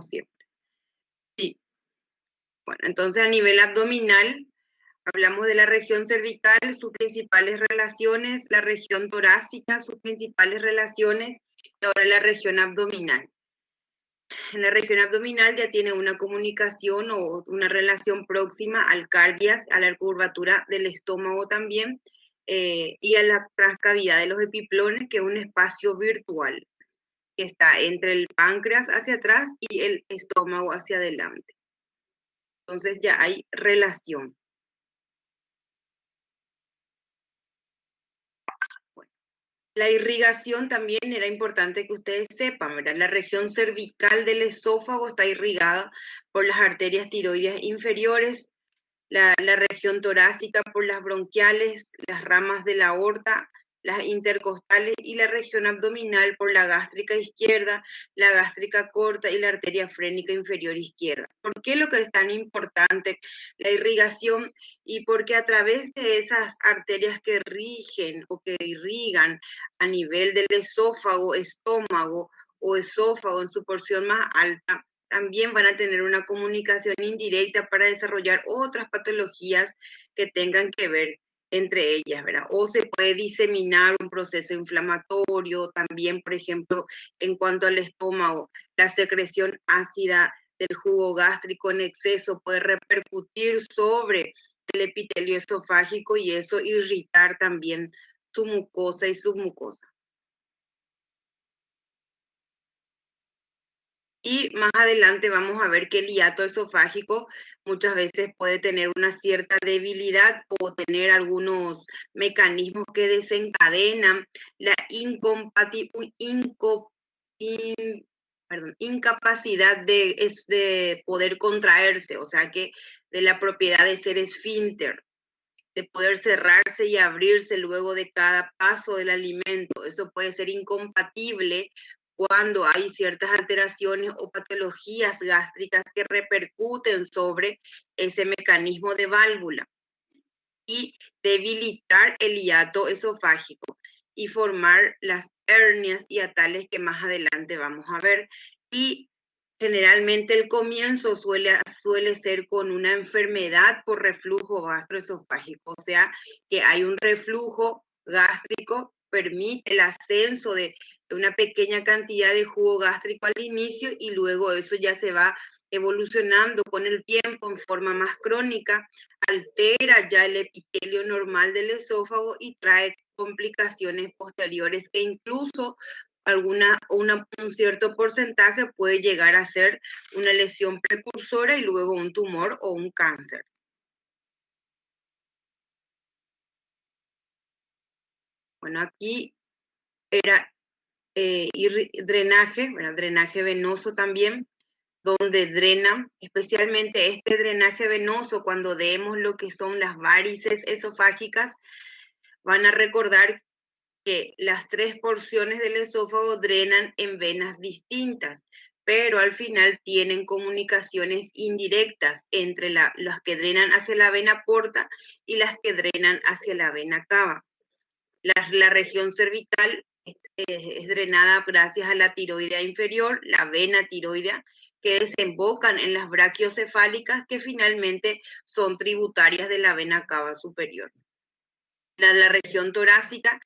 siempre. Sí. Bueno, entonces a nivel abdominal, hablamos de la región cervical, sus principales relaciones, la región torácica, sus principales relaciones, y ahora la región abdominal. En la región abdominal ya tiene una comunicación o una relación próxima al cardias, a la curvatura del estómago también, y a la transcavidad de los epiplones, que es un espacio virtual que está entre el páncreas hacia atrás y el estómago hacia adelante. Entonces ya hay relación. Bueno, la irrigación también era importante que ustedes sepan, ¿verdad? La región cervical del esófago está irrigada por las arterias tiroides inferiores, la región torácica por las bronquiales, las ramas de la aorta, las intercostales, y la región abdominal por la gástrica izquierda, la gástrica corta y la arteria frénica inferior izquierda. ¿Por qué lo que es tan importante la irrigación? Y porque a través de esas arterias que rigen o que irrigan a nivel del esófago, estómago o esófago en su porción más alta, también van a tener una comunicación indirecta para desarrollar otras patologías que tengan que ver entre ellas, ¿verdad? O se puede diseminar un proceso inflamatorio, también, por ejemplo, en cuanto al estómago, la secreción ácida del jugo gástrico en exceso puede repercutir sobre el epitelio esofágico y eso irritar también su mucosa y submucosa. Y más adelante vamos a ver que el hiato esofágico muchas veces puede tener una cierta debilidad o tener algunos mecanismos que desencadenan la incapacidad de poder contraerse, o sea que de la propiedad de ser esfínter, de poder cerrarse y abrirse luego de cada paso del alimento. Eso puede ser incompatible cuando hay ciertas alteraciones o patologías gástricas que repercuten sobre ese mecanismo de válvula y debilitar el hiato esofágico y formar las hernias hiatales que más adelante vamos a ver. Y generalmente el comienzo suele ser con una enfermedad por reflujo gastroesofágico, o sea que hay un reflujo gástrico, permite el ascenso de una pequeña cantidad de jugo gástrico al inicio y luego eso ya se va evolucionando con el tiempo en forma más crónica, altera ya el epitelio normal del esófago y trae complicaciones posteriores que incluso un cierto porcentaje puede llegar a ser una lesión precursora y luego un tumor o un cáncer. Bueno, aquí era drenaje, bueno, drenaje venoso también, donde drena, especialmente este drenaje venoso, cuando vemos lo que son las varices esofágicas, van a recordar que las 3 porciones del esófago drenan en venas distintas, pero al final tienen comunicaciones indirectas entre las que drenan hacia la vena porta y las que drenan hacia la vena cava. La región cervical es drenada gracias a la tiroidea inferior, la vena tiroidea, que desembocan en las brachiocefálicas, que finalmente son tributarias de la vena cava superior. La región torácica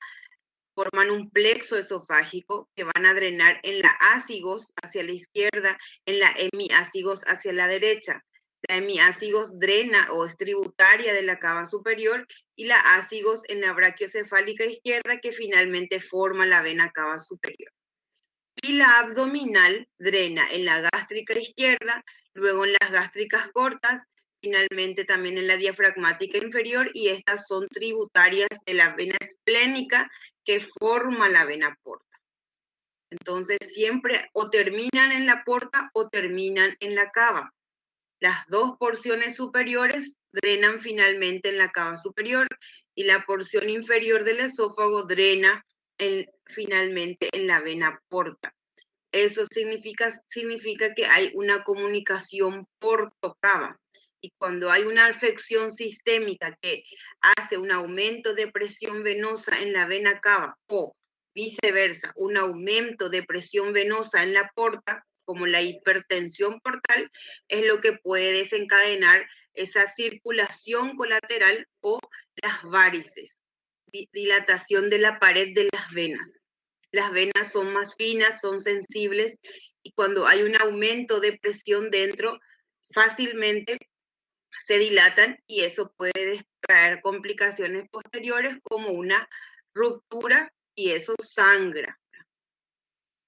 forman un plexo esofágico que van a drenar en la ácigos hacia la izquierda, en la hemiácigos hacia la derecha. La hemiácigos drena o es tributaria de la cava superior y la ácigos en la brachiocefálica izquierda, que finalmente forma la vena cava superior. Y la abdominal drena en la gástrica izquierda, luego en las gástricas cortas, finalmente también en la diafragmática inferior, y estas son tributarias de la vena esplénica que forma la vena porta. Entonces siempre o terminan en la porta o terminan en la cava. Las 2 porciones superiores drenan finalmente en la cava superior y la porción inferior del esófago drena finalmente en la vena porta. Eso significa que hay una comunicación porto-cava. Y cuando hay una afección sistémica que hace un aumento de presión venosa en la vena cava o viceversa, un aumento de presión venosa en la porta, como la hipertensión portal, es lo que puede desencadenar esa circulación colateral o las varices, dilatación de la pared de las venas. Las venas son más finas, son sensibles y cuando hay un aumento de presión dentro, fácilmente se dilatan y eso puede traer complicaciones posteriores como una ruptura y eso sangra.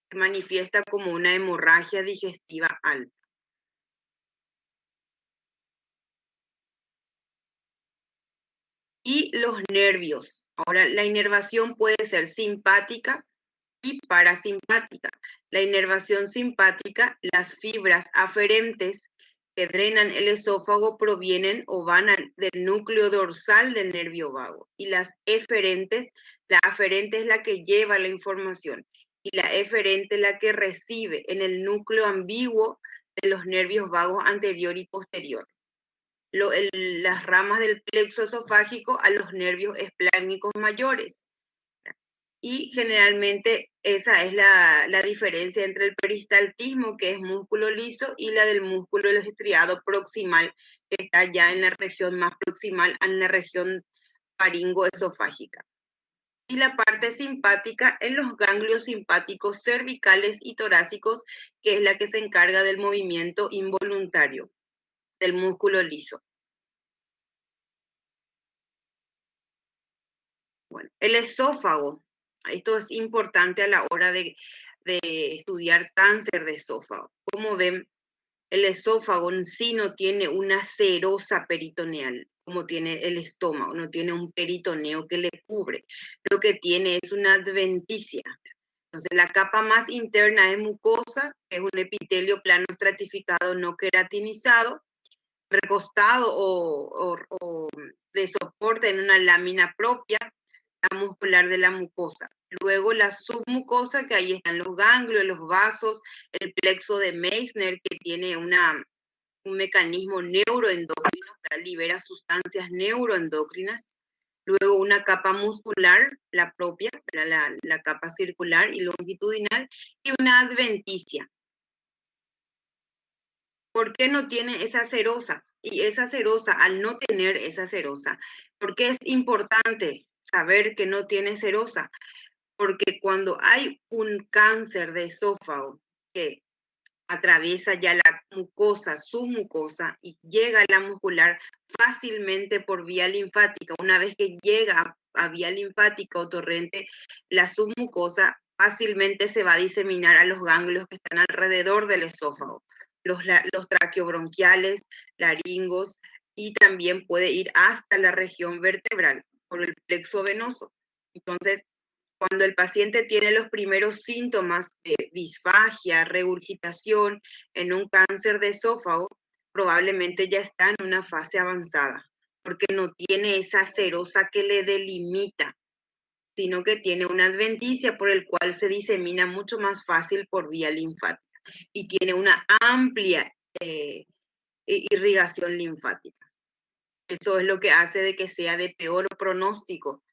Se manifiesta como una hemorragia digestiva alta. Y los nervios. Ahora, la inervación puede ser simpática y parasimpática. La inervación simpática, las fibras aferentes que drenan el esófago provienen o van del núcleo dorsal del nervio vago. Y las eferentes, la aferente es la que lleva la información y la eferente la que recibe en el núcleo ambiguo de los nervios vagos anterior y posterior. Las ramas del plexo esofágico a los nervios espláncnicos mayores. Y generalmente esa es la diferencia entre el peristaltismo, que es músculo liso, y la del músculo estriado proximal, que está ya en la región más proximal, en la región faringoesofágica. Y la parte simpática en los ganglios simpáticos cervicales y torácicos, que es la que se encarga del movimiento involuntario del músculo liso. Bueno, el esófago. Esto es importante a la hora de estudiar cáncer de esófago. Como ven, el esófago en sí no tiene una serosa peritoneal, como tiene el estómago, no tiene un peritoneo que le cubre. Lo que tiene es una adventicia. Entonces, la capa más interna es mucosa, que es un epitelio plano estratificado no queratinizado, recostado o de soporte en una lámina propia muscular de la mucosa. Luego la submucosa, que ahí están los ganglios, los vasos, el plexo de Meissner, que tiene un mecanismo neuroendocrino, que libera sustancias neuroendocrinas. Luego una capa muscular, la propia, la capa circular y longitudinal, y una adventicia. ¿Por qué no tiene esa serosa? Y esa serosa, al no tener esa serosa, ¿por qué es importante saber que no tiene serosa? Porque cuando hay un cáncer de esófago que atraviesa ya la mucosa, submucosa, y llega a la muscular fácilmente por vía linfática, una vez que llega a vía linfática o torrente, la submucosa fácilmente se va a diseminar a los ganglios que están alrededor del esófago, los traqueobronquiales, laringos, y también puede ir hasta la región vertebral por el plexo venoso. Entonces, cuando el paciente tiene los primeros síntomas de disfagia, regurgitación en un cáncer de esófago, probablemente ya está en una fase avanzada, porque no tiene esa serosa que le delimita, sino que tiene una adventicia por el cual se disemina mucho más fácil por vía linfática y tiene una amplia irrigación linfática. Eso es lo que hace de que sea de peor pronóstico,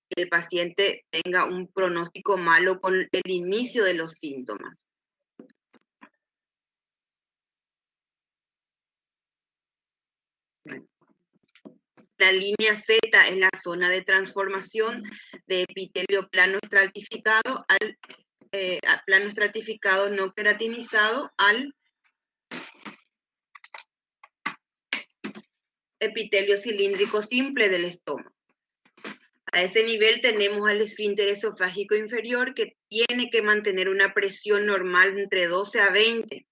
que el paciente tenga un pronóstico malo con el inicio de los síntomas. La línea Z es la zona de transformación de epitelio plano estratificado al plano estratificado no queratinizado al epitelio cilíndrico simple del estómago. A ese nivel tenemos al esfínter esofágico inferior, que tiene que mantener una presión normal entre 12 a 20.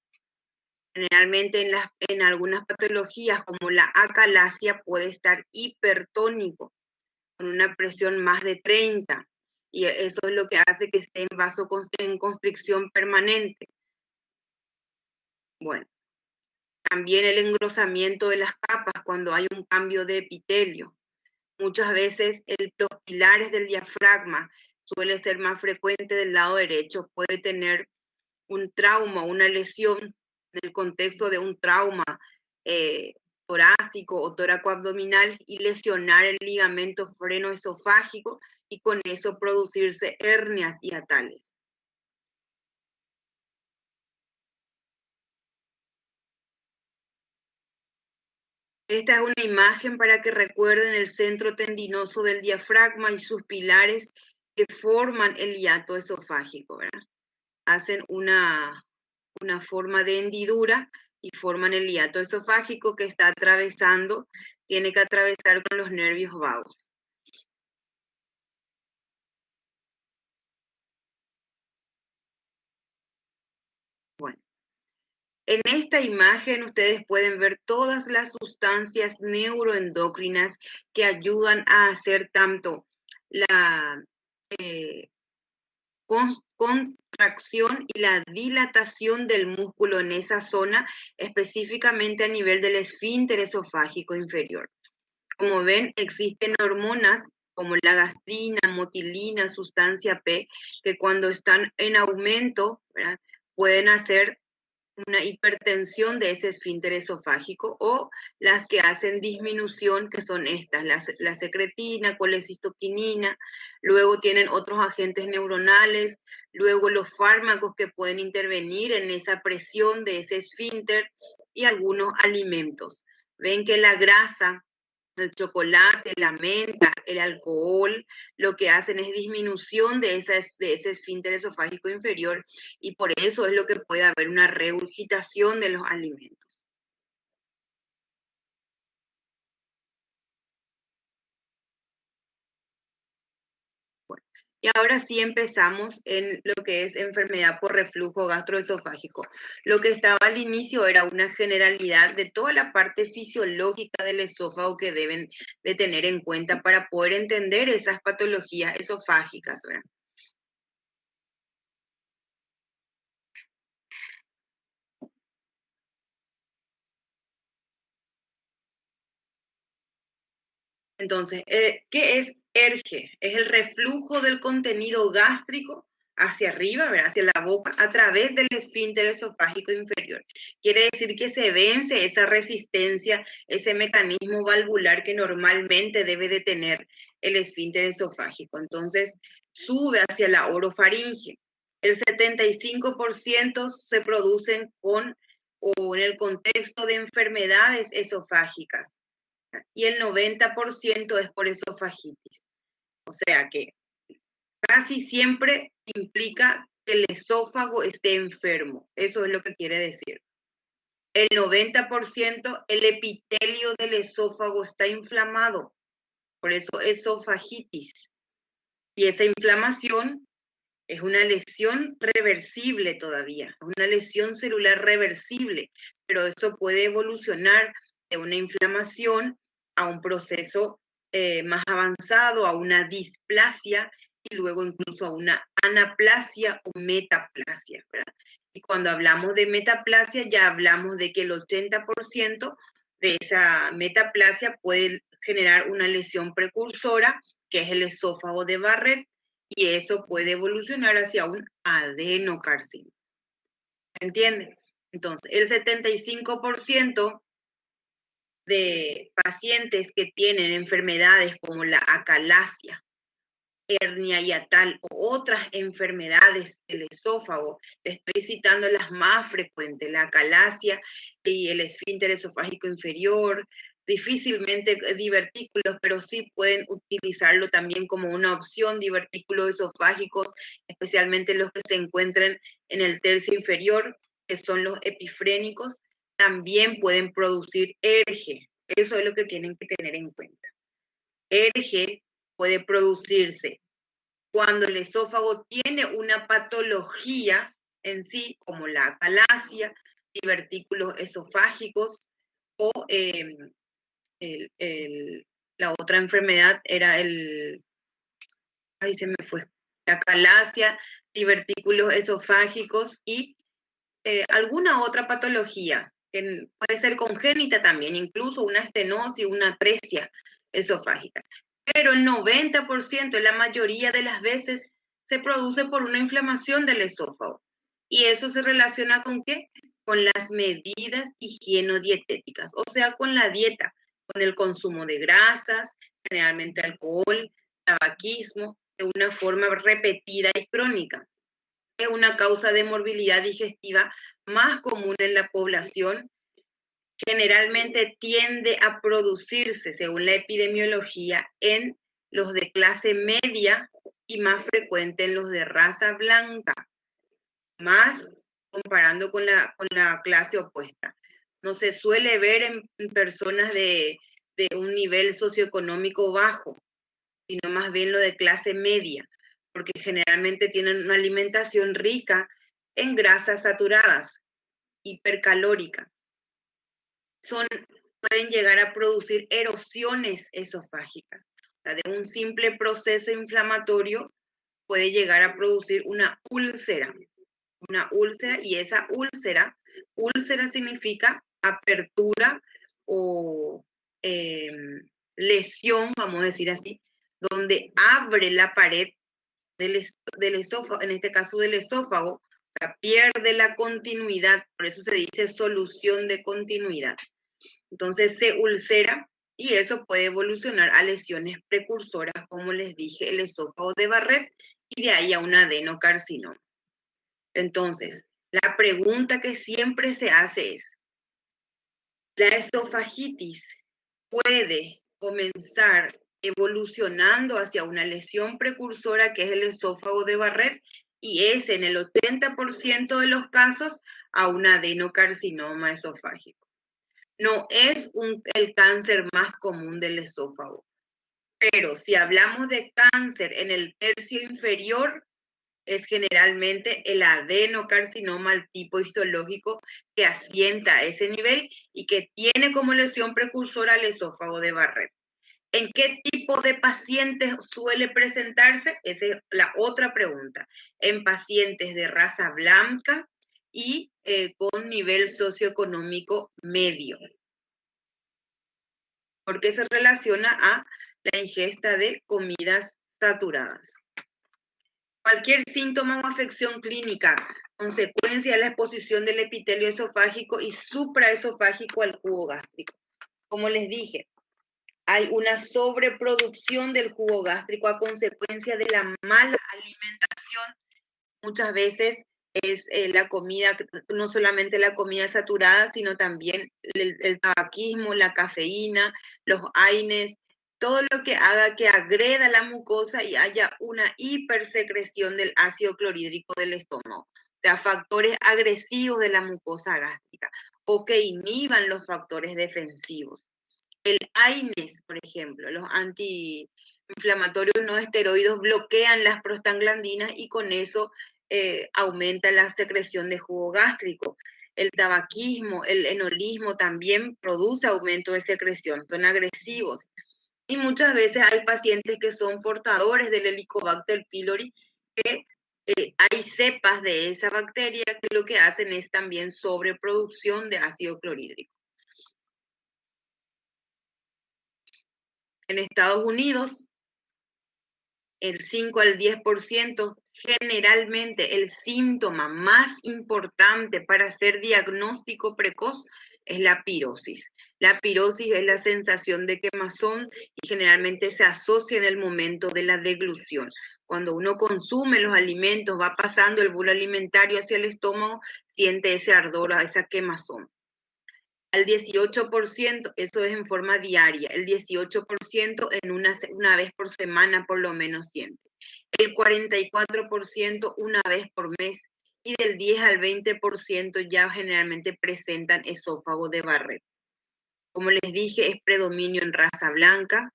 Generalmente en algunas patologías como la acalasia puede estar hipertónico, con una presión más de 30. Y eso es lo que hace que esté en constricción permanente. Bueno, también el engrosamiento de las capas cuando hay un cambio de epitelio. Muchas veces los pilares del diafragma suele ser más frecuente del lado derecho, puede tener un trauma, una lesión en el contexto de un trauma torácico o tóraco-abdominal y lesionar el ligamento freno-esofágico y con eso producirse hernias hiatales. Esta es una imagen para que recuerden el centro tendinoso del diafragma y sus pilares que forman el hiato esofágico, ¿verdad? Hacen una forma de hendidura y forman el hiato esofágico que está atravesando, tiene que atravesar con los nervios vagos. Bueno, en esta imagen ustedes pueden ver todas las sustancias neuroendocrinas que ayudan a hacer tanto la contracción y la dilatación del músculo en esa zona, específicamente a nivel del esfínter esofágico inferior. Como ven, existen hormonas como la gastrina, motilina, sustancia P, que cuando están en aumento, ¿verdad?, pueden hacer una hipertensión de ese esfínter esofágico, o las que hacen disminución, que son estas, la secretina, colecistoquinina, luego tienen otros agentes neuronales, luego los fármacos que pueden intervenir en esa presión de ese esfínter y algunos alimentos. Ven que la grasa, el chocolate, la menta, el alcohol, lo que hacen es disminución de ese esfínter esofágico inferior, y por eso es lo que puede haber una regurgitación de los alimentos. Bueno, y ahora sí empezamos en lo que es enfermedad por reflujo gastroesofágico. Lo que estaba al inicio era una generalidad de toda la parte fisiológica del esófago que deben de tener en cuenta para poder entender esas patologías esofágicas, ¿verdad? Entonces, ¿qué es ERGE? Es el reflujo del contenido gástrico hacia arriba, ¿verdad?, hacia la boca, a través del esfínter esofágico inferior. Quiere decir que se vence esa resistencia, ese mecanismo valvular que normalmente debe de tener el esfínter esofágico. Entonces, sube hacia la orofaringe. El 75% se producen con o en el contexto de enfermedades esofágicas, y el 90% es por esofagitis. O sea que casi siempre implica que el esófago esté enfermo. Eso es lo que quiere decir. El 90% el epitelio del esófago está inflamado. Por eso esofagitis. Y esa inflamación es una lesión reversible todavía, una lesión celular reversible, pero eso puede evolucionar de una inflamación a un proceso más avanzado, a una displasia, y luego incluso a una anaplasia o metaplasia, ¿verdad? Y cuando hablamos de metaplasia ya hablamos de que el 80% de esa metaplasia puede generar una lesión precursora, que es el esófago de Barrett, y eso puede evolucionar hacia un adenocarcinoma. ¿Se entiende? Entonces, el 75% de pacientes que tienen enfermedades como la acalasia, hernia hiatal o otras enfermedades del esófago, estoy citando las más frecuentes, la acalasia y el esfínter esofágico inferior, difícilmente divertículos, pero sí pueden utilizarlo también como una opción, divertículos esofágicos, especialmente los que se encuentran en el tercio inferior, que son los epifrénicos, también pueden producir ERGE. Eso es lo que tienen que tener en cuenta. ERGE puede producirse cuando el esófago tiene una patología en sí, como la acalasia, divertículos esofágicos, o la otra enfermedad era ahí se me fue, la acalasia, divertículos esofágicos y alguna otra patología, que puede ser congénita también, incluso una estenosis, una atresia esofágica. Pero el 90%, la mayoría de las veces, se produce por una inflamación del esófago. Y eso se relaciona ¿con qué? Con las medidas higienodietéticas, o sea, con la dieta, con el consumo de grasas, generalmente alcohol, tabaquismo, de una forma repetida y crónica. Es una causa de morbilidad digestiva más común en la población, generalmente tiende a producirse, según la epidemiología, en los de clase media y más frecuente en los de raza blanca, más comparando con la clase opuesta. No se suele ver en personas de un nivel socioeconómico bajo, sino más bien lo de clase media, porque generalmente tienen una alimentación rica en grasas saturadas, hipercalórica. Pueden llegar a producir erosiones esofágicas. O sea, de un simple proceso inflamatorio puede llegar a producir una úlcera, y esa úlcera significa apertura o lesión, vamos a decir así, donde abre la pared del esófago, en este caso del esófago, o sea, pierde la continuidad, por eso se dice solución de continuidad. Entonces se ulcera y eso puede evolucionar a lesiones precursoras, como les dije, el esófago de Barrett y de ahí a un adenocarcinoma. Entonces, la pregunta que siempre se hace es, ¿la esofagitis puede comenzar evolucionando hacia una lesión precursora que es el esófago de Barrett? Y es en el 80% de los casos a un adenocarcinoma esofágico. No es el cáncer más común del esófago, pero si hablamos de cáncer en el tercio inferior, es generalmente el adenocarcinoma al tipo histológico que asienta a ese nivel y que tiene como lesión precursora el esófago de Barrett. ¿En qué tipo de pacientes suele presentarse? Esa es la otra pregunta. En pacientes de raza blanca y con nivel socioeconómico medio, porque se relaciona a la ingesta de comidas saturadas. Cualquier síntoma o afección clínica, consecuencia de la exposición del epitelio esofágico y supraesofágico al jugo gástrico. Como les dije, hay una sobreproducción del jugo gástrico a consecuencia de la mala alimentación. Muchas veces es la comida, no solamente la comida saturada, sino también el tabaquismo, la cafeína, los AINES, todo lo que haga que agreda la mucosa y haya una hipersecreción del ácido clorhídrico del estómago. O sea, factores agresivos de la mucosa gástrica o que inhiban los factores defensivos. El AINES, por ejemplo, los antiinflamatorios no esteroides bloquean las prostaglandinas y con eso aumenta la secreción de jugo gástrico. El tabaquismo, el enolismo también produce aumento de secreción, son agresivos. Y muchas veces hay pacientes que son portadores del Helicobacter pylori, que hay cepas de esa bacteria que lo que hacen es también sobreproducción de ácido clorhídrico. En Estados Unidos, el 5 al 10%, generalmente el síntoma más importante para hacer diagnóstico precoz es la pirosis. La pirosis es la sensación de quemazón y generalmente se asocia en el momento de la deglución. Cuando uno consume los alimentos, va pasando el bolo alimentario hacia el estómago, siente ese ardor, esa quemazón. Al 18%, eso es en forma diaria, el 18% en una vez por semana por lo menos siente. El 44% una vez por mes y del 10 al 20% ya generalmente presentan esófago de Barrett. Como les dije, es predominio en raza blanca,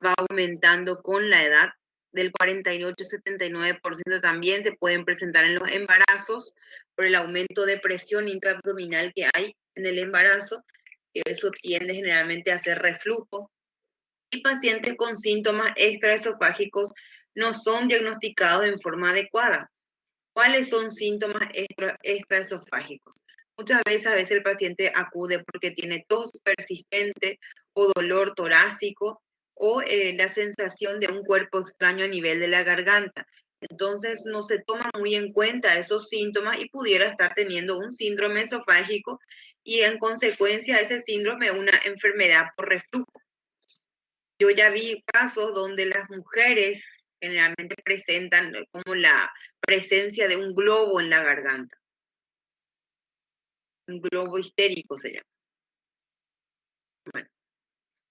va aumentando con la edad. Del 48-79% también se pueden presentar en los embarazos por el aumento de presión intraabdominal que hay en el embarazo, que eso tiende generalmente a hacer reflujo. Y pacientes con síntomas extraesofágicos no son diagnosticados en forma adecuada. ¿Cuáles son síntomas extraesofágicos? Muchas veces, a veces el paciente acude porque tiene tos persistente o dolor torácico o la sensación de un cuerpo extraño a nivel de la garganta. Entonces no se toma muy en cuenta esos síntomas y pudiera estar teniendo un síndrome esofágico y en consecuencia ese síndrome una enfermedad por reflujo. Yo ya vi casos donde las mujeres generalmente presentan como la presencia de un globo en la garganta. Un globo histérico se llama.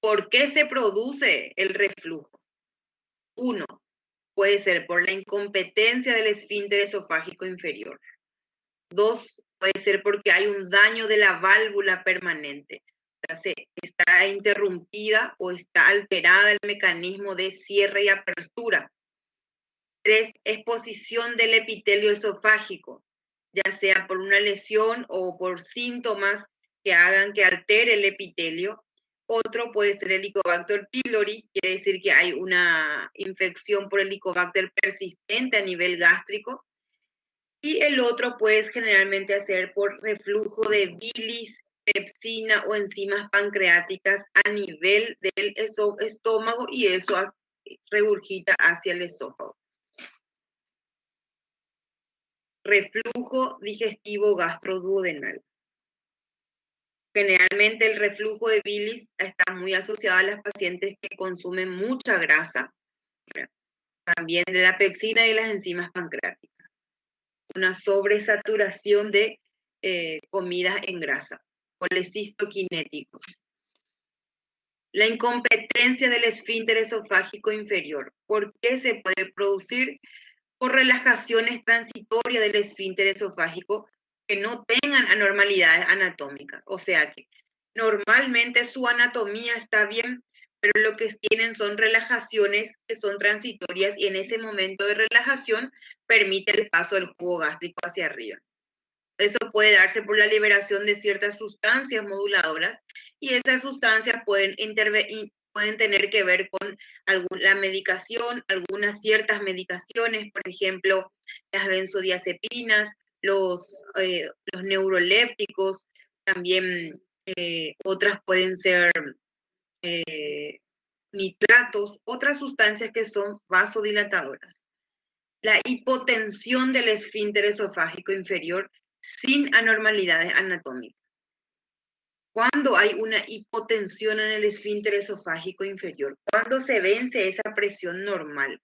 ¿Por qué se produce el reflujo? 1. Puede ser por la incompetencia del esfínter esofágico inferior. 2. Puede ser porque hay un daño de la válvula permanente. O sea, está interrumpida o está alterada el mecanismo de cierre y apertura. 3. Exposición del epitelio esofágico, ya sea por una lesión o por síntomas que hagan que altere el epitelio. Otro puede ser el Helicobacter pylori, quiere decir que hay una infección por Helicobacter persistente a nivel gástrico. Y el otro puede generalmente hacer por reflujo de bilis, pepsina o enzimas pancreáticas a nivel del estómago y eso regurgita hacia el esófago. Reflujo digestivo gastroduodenal. Generalmente el reflujo de bilis está muy asociado a las pacientes que consumen mucha grasa, también de la pepsina y las enzimas pancreáticas. Una sobresaturación de comidas en grasa, colecistoquinéticos. La incompetencia del esfínter esofágico inferior. ¿Por qué se puede producir? Por relajaciones transitorias del esfínter esofágico que no tengan anormalidades anatómicas. O sea que normalmente su anatomía está bien, pero lo que tienen son relajaciones que son transitorias y en ese momento de relajación permite el paso del jugo gástrico hacia arriba. Eso puede darse por la liberación de ciertas sustancias moduladoras y esas sustancias pueden tener que ver con la medicación, algunas ciertas medicaciones, por ejemplo, las benzodiazepinas, los neurolépticos, también otras pueden ser nitratos, otras sustancias que son vasodilatadoras. La hipotensión del esfínter esofágico inferior sin anormalidades anatómicas. Cuando hay una hipotensión en el esfínter esofágico inferior, cuando se vence esa presión normal,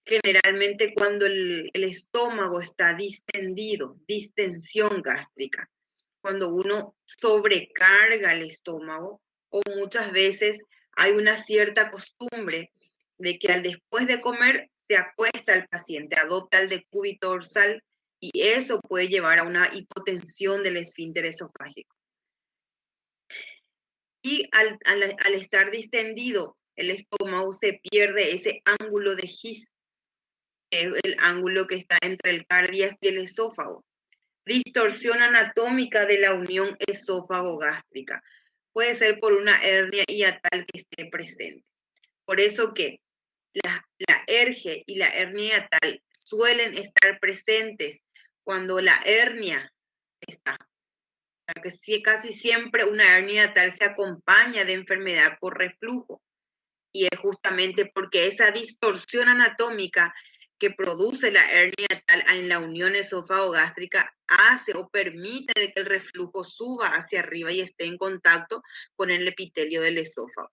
generalmente cuando el estómago está distendido, distensión gástrica, cuando uno sobrecarga el estómago o muchas veces hay una cierta costumbre de que después de comer se acuesta el paciente, adopta el decúbito dorsal y eso puede llevar a una hipotensión del esfínter esofágico. Y al estar distendido el estómago se pierde ese ángulo de His, el ángulo que está entre el cardias y el esófago. Distorsión anatómica de la unión esófago-gástrica. Puede ser por una hernia hiatal que esté presente. Por eso que la erge y la hernia hiatal suelen estar presentes cuando la hernia está. O sea que casi siempre una hernia hiatal se acompaña de enfermedad por reflujo. Y es justamente porque esa distorsión anatómica que produce la hernia hiatal en la unión esófago-gástrica hace o permite de que el reflujo suba hacia arriba y esté en contacto con el epitelio del esófago.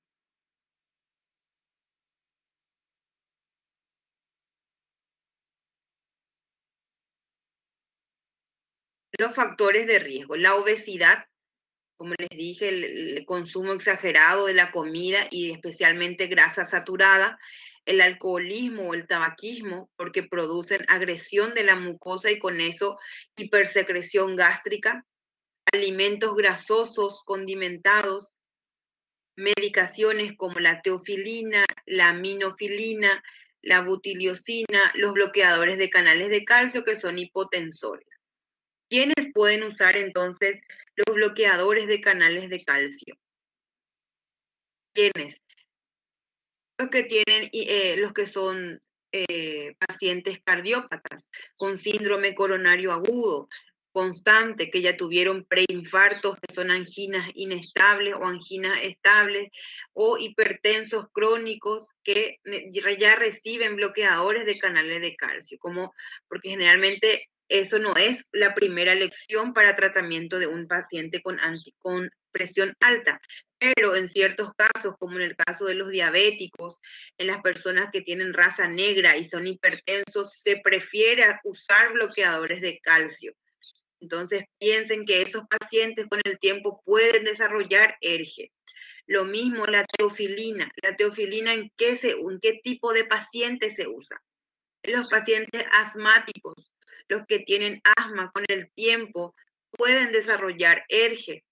Los factores de riesgo, la obesidad, como les dije, el consumo exagerado de la comida y especialmente grasa saturada, el alcoholismo o el tabaquismo, porque producen agresión de la mucosa y con eso hipersecreción gástrica, alimentos grasosos, condimentados, medicaciones como la teofilina, la aminofilina, la butiliosina, los bloqueadores de canales de calcio que son hipotensores. ¿Quiénes pueden usar entonces los bloqueadores de canales de calcio? ¿Quiénes? Los que tienen, los que son pacientes cardiópatas con síndrome coronario agudo, constante, que ya tuvieron preinfartos, que son anginas inestables o anginas estables, o hipertensos crónicos que ya reciben bloqueadores de canales de calcio, porque generalmente eso no es la primera elección para tratamiento de un paciente con presión alta, pero en ciertos casos, como en el caso de los diabéticos, en las personas que tienen raza negra y son hipertensos, se prefiere usar bloqueadores de calcio. Entonces piensen que esos pacientes con el tiempo pueden desarrollar ERGE. Lo mismo la teofilina. La teofilina, ¿en qué tipo de paciente se usa? En los pacientes asmáticos, los que tienen asma con el tiempo pueden desarrollar ERGE.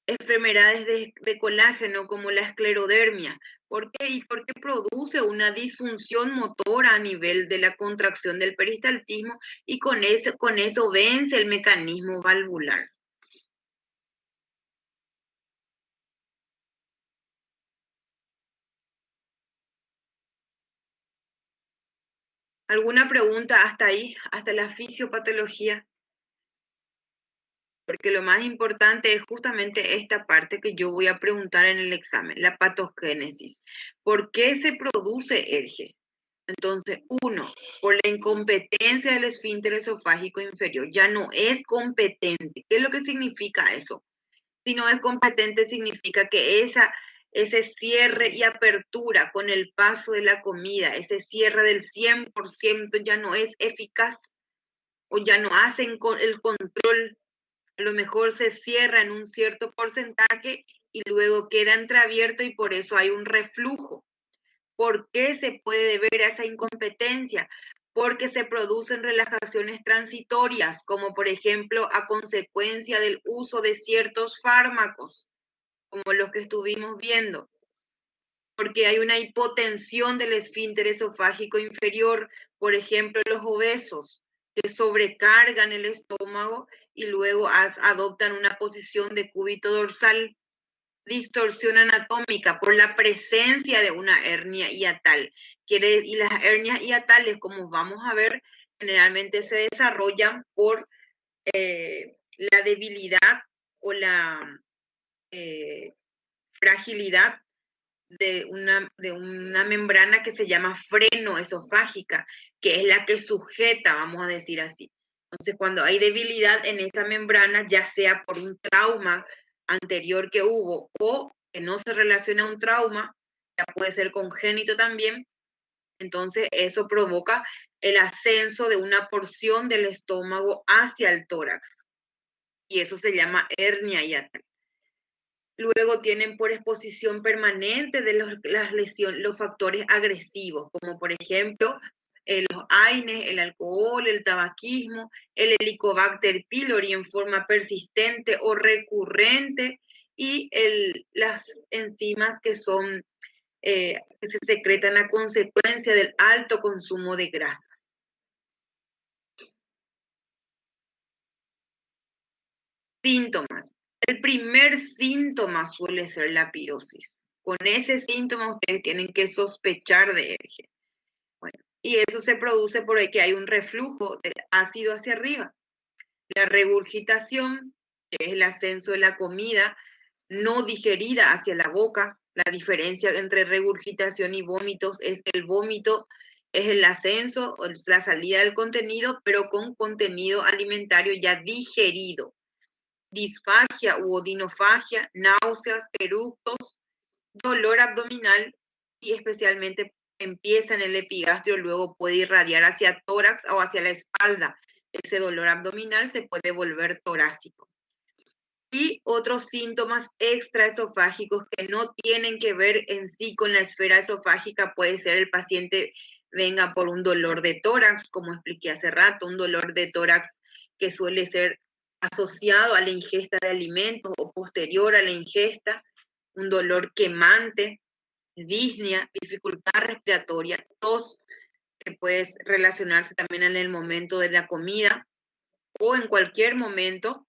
Enfermedades de colágeno como la esclerodermia. ¿Por qué? Y porque produce una disfunción motora a nivel de la contracción del peristaltismo y con eso vence el mecanismo valvular. ¿Alguna pregunta hasta ahí, hasta la fisiopatología? Porque lo más importante es justamente esta parte que yo voy a preguntar en el examen, la patogénesis. ¿Por qué se produce ERGE? Entonces, uno, por la incompetencia del esfínter esofágico inferior, ya no es competente. ¿Qué es lo que significa eso? Si no es competente, significa que ese cierre y apertura con el paso de la comida, ese cierre del 100% ya no es eficaz o ya no hacen el control. A lo mejor se cierra en un cierto porcentaje y luego queda entreabierto y por eso hay un reflujo. ¿Por qué se puede deber a esa incompetencia? Porque se producen relajaciones transitorias, como por ejemplo a consecuencia del uso de ciertos fármacos, como los que estuvimos viendo. Porque hay una hipotensión del esfínter esofágico inferior, por ejemplo, los obesos, que sobrecargan el estómago y luego adoptan una posición de cúbito dorsal. Distorsión anatómica por la presencia de una hernia hiatal. Y las hernias hiatales, como vamos a ver, generalmente se desarrollan por la debilidad o la fragilidad de una membrana que se llama freno esofágica, que es la que sujeta, vamos a decir así. Entonces, cuando hay debilidad en esa membrana, ya sea por un trauma anterior que hubo o que no se relaciona a un trauma, ya puede ser congénito también, entonces eso provoca el ascenso de una porción del estómago hacia el tórax. Y eso se llama hernia hiatal. Luego tienen por exposición permanente de las lesiones, los factores agresivos, como por ejemplo los AINES, el alcohol, el tabaquismo, el Helicobacter pylori en forma persistente o recurrente y las enzimas que se secretan a consecuencia del alto consumo de grasas. Síntomas. El primer síntoma suele ser la pirosis. Con ese síntoma ustedes tienen que sospechar de ERGE. Bueno, y eso se produce porque hay un reflujo del ácido hacia arriba. La regurgitación, que es el ascenso de la comida no digerida hacia la boca. La diferencia entre regurgitación y vómitos es que el vómito es el ascenso o la salida del contenido, pero con contenido alimentario ya digerido. Disfagia u odinofagia, náuseas, eructos, dolor abdominal y especialmente empieza en el epigastrio, luego puede irradiar hacia tórax o hacia la espalda. Ese dolor abdominal se puede volver torácico. Y otros síntomas extraesofágicos que no tienen que ver en sí con la esfera esofágica, puede ser el paciente venga por un dolor de tórax, como expliqué hace rato, un dolor de tórax que suele ser asociado a la ingesta de alimentos o posterior a la ingesta, un dolor quemante, disnea, dificultad respiratoria, tos, que puede relacionarse también en el momento de la comida o en cualquier momento,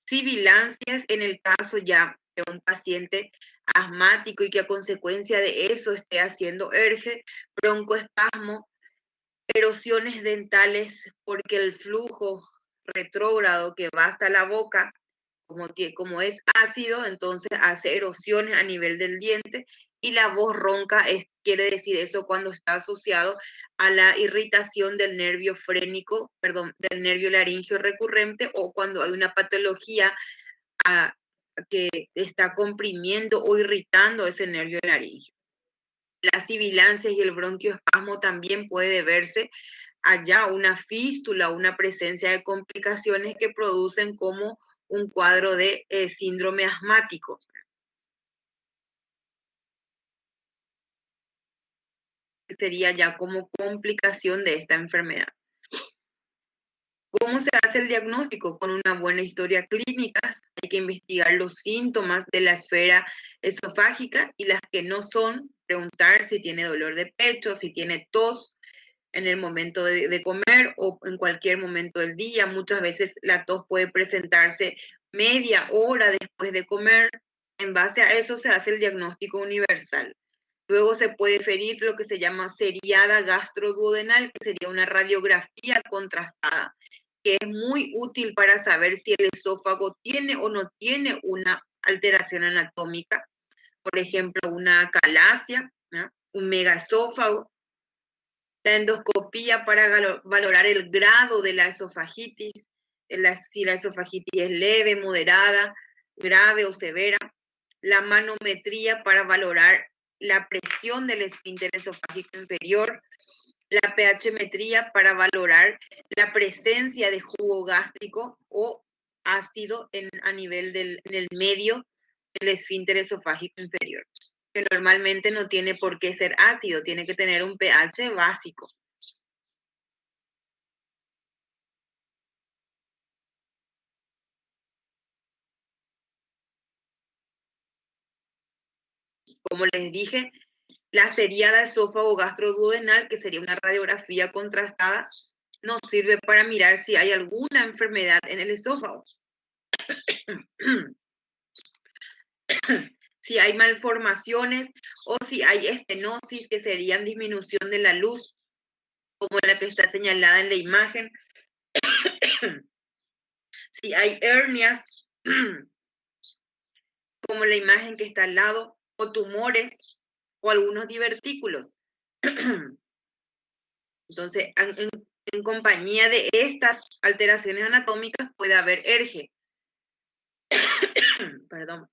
sibilancias en el caso ya de un paciente asmático y que a consecuencia de eso esté haciendo ERGE, broncoespasmo, erosiones dentales porque el flujo retrógrado que va hasta la boca, como es ácido, entonces hace erosiones a nivel del diente y la voz ronca quiere decir eso cuando está asociado a la irritación del nervio frénico, perdón, del nervio laringio recurrente o cuando hay una patología que está comprimiendo o irritando ese nervio laringio. La sibilancia y el bronquioespasmo también puede verse allá una fístula, una presencia de complicaciones que producen como un cuadro de síndrome asmático. Sería ya como complicación de esta enfermedad. ¿Cómo se hace el diagnóstico? Con una buena historia clínica. Hay que investigar los síntomas de la esfera esofágica y las que no son, preguntar si tiene dolor de pecho, si tiene tos en el momento de comer o en cualquier momento del día. Muchas veces la tos puede presentarse media hora después de comer. En base a eso se hace el diagnóstico universal. Luego se puede pedir lo que se llama seriada gastroduodenal, que sería una radiografía contrastada, que es muy útil para saber si el esófago tiene o no tiene una alteración anatómica, por ejemplo, una calasia, ¿no? Un megaesófago. La endoscopía para valorar el grado de la esofagitis, si la esofagitis es leve, moderada, grave o severa. La manometría para valorar la presión del esfínter esofágico inferior. La pH-metría para valorar la presencia de jugo gástrico o ácido a nivel del medio del esfínter esofágico inferior, que normalmente no tiene por qué ser ácido, tiene que tener un pH básico. Como les dije, la seriada esófago gastroduodenal, que sería una radiografía contrastada, nos sirve para mirar si hay alguna enfermedad en el esófago. Si hay malformaciones o si hay estenosis, que serían disminución de la luz, como la que está señalada en la imagen. Si hay hernias, como la imagen que está al lado, o tumores, o algunos divertículos. Entonces, en compañía de estas alteraciones anatómicas puede haber ERGE. Perdón.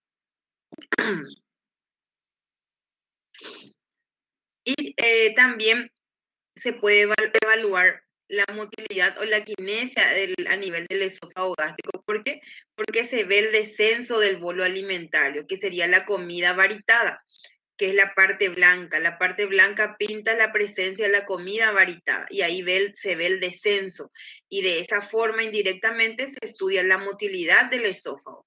Y también se puede evaluar la motilidad o la kinesia a nivel del esófago gástrico. ¿Por qué? Porque se ve el descenso del bolo alimentario, que sería la comida varitada, que es la parte blanca. La parte blanca pinta la presencia de la comida varitada y ahí se ve el descenso. Y de esa forma, indirectamente, se estudia la motilidad del esófago.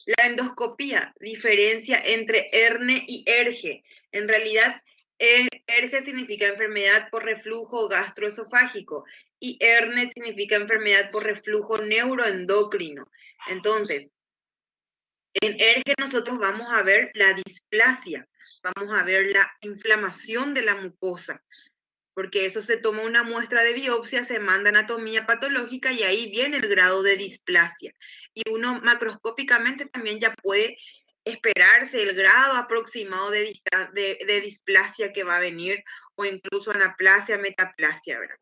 La endoscopía diferencia entre ERNE y ERGE. En realidad, ERGE significa enfermedad por reflujo gastroesofágico y ERNE significa enfermedad por reflujo neuroendocrino. Entonces, en ERGE nosotros vamos a ver la displasia, vamos a ver la inflamación de la mucosa, porque eso se toma una muestra de biopsia, se manda anatomía patológica y ahí viene el grado de displasia. Y uno macroscópicamente también ya puede esperarse el grado aproximado de displasia que va a venir, o incluso anaplasia, metaplasia, ¿verdad?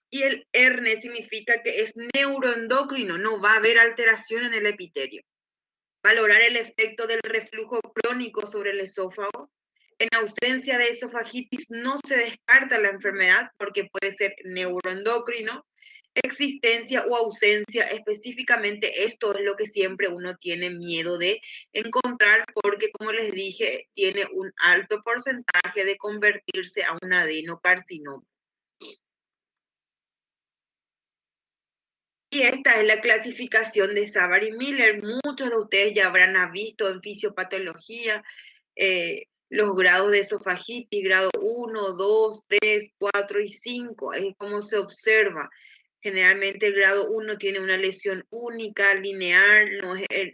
Y el ERNE significa que es neuroendocrino, no va a haber alteración en el epitelio. Valorar el efecto del reflujo crónico sobre el esófago. En ausencia de esofagitis no se descarta la enfermedad porque puede ser neuroendocrino. Existencia o ausencia, específicamente esto es lo que siempre uno tiene miedo de encontrar porque, como les dije, tiene un alto porcentaje de convertirse a un adenocarcinoma. Y esta es la clasificación de Savary-Miller. Muchos de ustedes ya habrán visto en fisiopatología los grados de esofagitis, grado 1, 2, 3, 4 y 5. Es como se observa. Generalmente el grado 1 tiene una lesión única, lineal,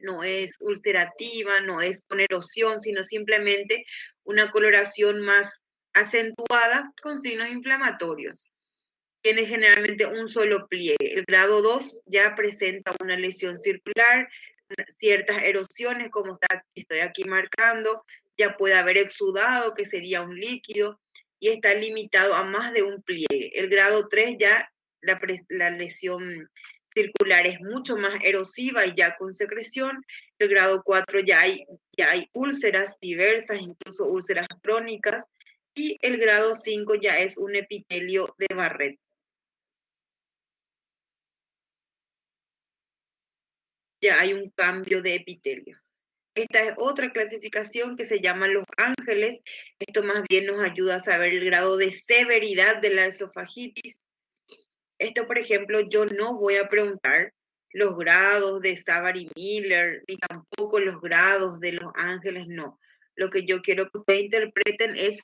no es ulcerativa, no es con erosión, sino simplemente una coloración más acentuada con signos inflamatorios. Tiene generalmente un solo pliegue. El grado 2 ya presenta una lesión circular, ciertas erosiones, como estoy aquí marcando, ya puede haber exudado, que sería un líquido, y está limitado a más de un pliegue. El grado 3 ya la lesión circular es mucho más erosiva y ya con secreción. El grado 4 ya hay úlceras diversas, incluso úlceras crónicas, y el grado 5 ya es un epitelio de Barrett. ya hay un cambio de epitelio. Esta es otra clasificación que se llama Los Ángeles. Esto más bien nos ayuda a saber el grado de severidad de la esofagitis. Esto, por ejemplo, yo no voy a preguntar los grados de Savary Miller, ni tampoco los grados de Los Ángeles, no. Lo que yo quiero que ustedes interpreten es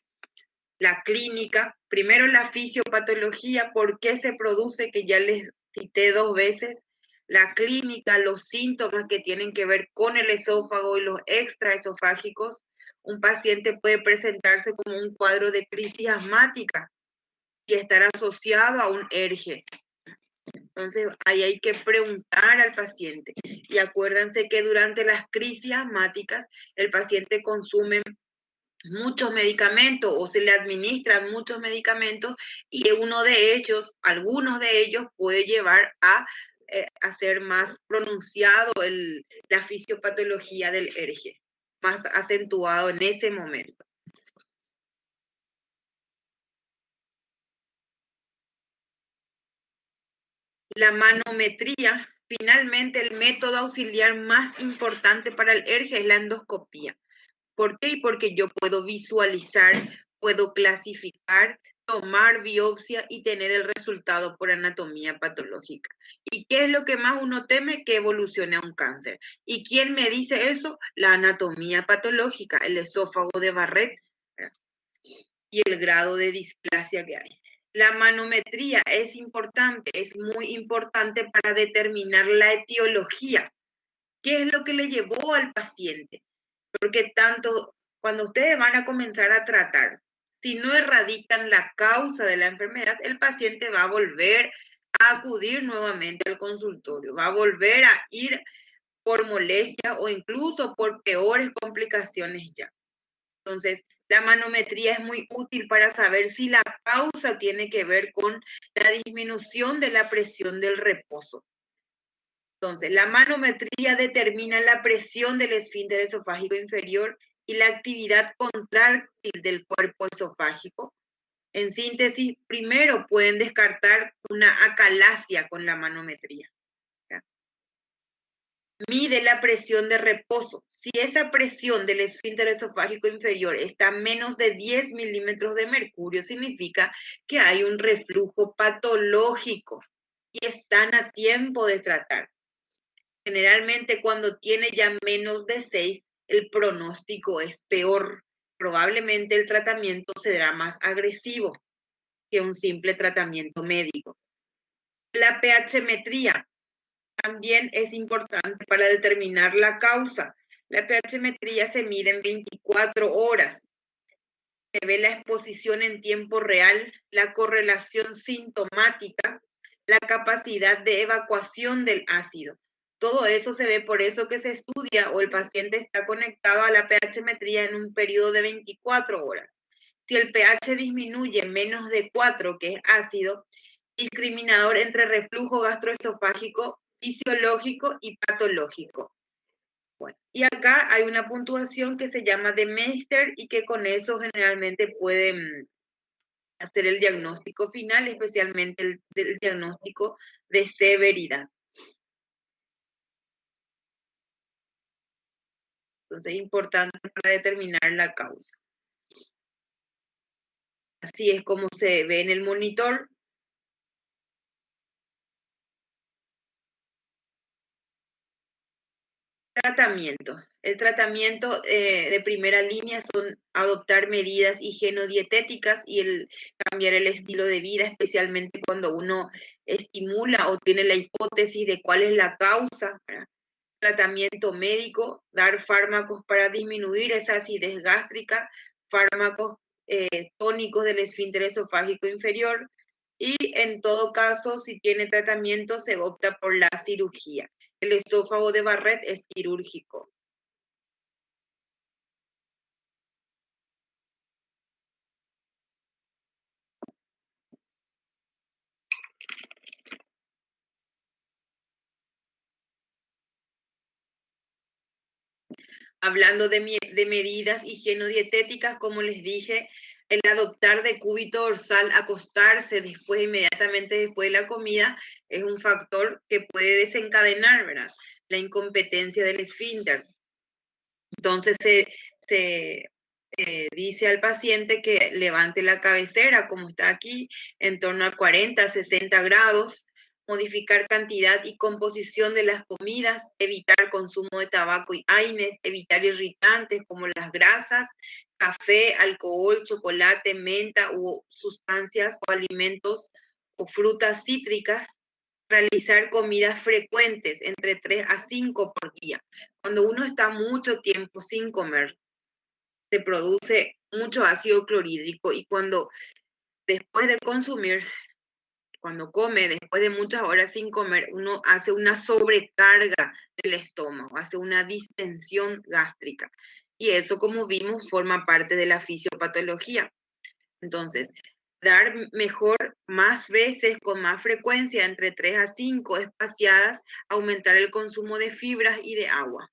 la clínica, primero la fisiopatología, por qué se produce, que ya les cité 2 veces, la clínica, los síntomas que tienen que ver con el esófago y los extraesofágicos. Un paciente puede presentarse como un cuadro de crisis asmática y estar asociado a un ERGE. Entonces, ahí hay que preguntar al paciente. Y acuérdense que durante las crisis asmáticas, el paciente consume muchos medicamentos o se le administran muchos medicamentos y uno de ellos, algunos de ellos puede llevar a hacer más pronunciado la fisiopatología del ERGE, más acentuado en ese momento. La manometría, finalmente el método auxiliar más importante para el ERGE es la endoscopía. ¿Por qué? Porque yo puedo visualizar, puedo clasificar, tomar biopsia y tener el resultado por anatomía patológica. ¿Y qué es lo que más uno teme? Que evolucione a un cáncer. ¿Y quién me dice eso? La anatomía patológica, el esófago de Barrett, ¿verdad? Y el grado de displasia que hay. La manometría es importante, es muy importante para determinar la etiología. ¿Qué es lo que le llevó al paciente? Porque tanto cuando ustedes van a comenzar a tratar, si no erradican la causa de la enfermedad, el paciente va a volver a acudir nuevamente al consultorio, va a volver a ir por molestia o incluso por peores complicaciones ya. Entonces, la manometría es muy útil para saber si la causa tiene que ver con la disminución de la presión del reposo. Entonces, la manometría determina la presión del esfínter esofágico inferior y la actividad contráctil del cuerpo esofágico. En síntesis, primero pueden descartar una acalasia con la manometría. ¿Ya? Mide la presión de reposo. Si esa presión del esfínter esofágico inferior está a menos de 10 milímetros de mercurio, significa que hay un reflujo patológico y están a tiempo de tratar. Generalmente cuando tiene ya menos de 6, el pronóstico es peor. Probablemente el tratamiento será más agresivo que un simple tratamiento médico. La pH-metría también es importante para determinar la causa. La pH-metría se mide en 24 horas. Se ve la exposición en tiempo real, la correlación sintomática, la capacidad de evacuación del ácido. Todo eso se ve, por eso que se estudia o el paciente está conectado a la pH-metría en un periodo de 24 horas. Si el pH disminuye menos de 4, que es ácido, discriminador entre reflujo gastroesofágico, fisiológico y patológico. Bueno, y acá hay una puntuación que se llama de Meister y que con eso generalmente pueden hacer el diagnóstico final, especialmente el diagnóstico de severidad. Entonces es importante para determinar la causa. Así es como se ve en el monitor. Tratamiento. El tratamiento de primera línea son adoptar medidas higienodietéticas y cambiar el estilo de vida, especialmente cuando uno estimula o tiene la hipótesis de cuál es la causa. ¿Verdad? Tratamiento médico, dar fármacos para disminuir esa acidez gástrica, fármacos tónicos del esfínter esofágico inferior y en todo caso, si tiene tratamiento, se opta por la cirugía. El esófago de Barrett es quirúrgico. Hablando de medidas higienodietéticas, como les dije, el adoptar decúbito dorsal, acostarse inmediatamente después de la comida, es un factor que puede desencadenar, ¿verdad?, la incompetencia del esfínter. Entonces se dice al paciente que levante la cabecera, como está aquí, en torno a 40, 60 grados, modificar cantidad y composición de las comidas, evitar consumo de tabaco y AINES, evitar irritantes como las grasas, café, alcohol, chocolate, menta u sustancias o alimentos o frutas cítricas, realizar comidas frecuentes, entre 3 a 5 por día. Cuando uno está mucho tiempo sin comer, se produce mucho ácido clorhídrico y cuando después de consumir, cuando come, después de muchas horas sin comer, uno hace una sobrecarga del estómago, hace una distensión gástrica. Y eso, como vimos, forma parte de la fisiopatología. Entonces, dar mejor más veces, con más frecuencia, entre 3 a 5 espaciadas, aumentar el consumo de fibras y de agua.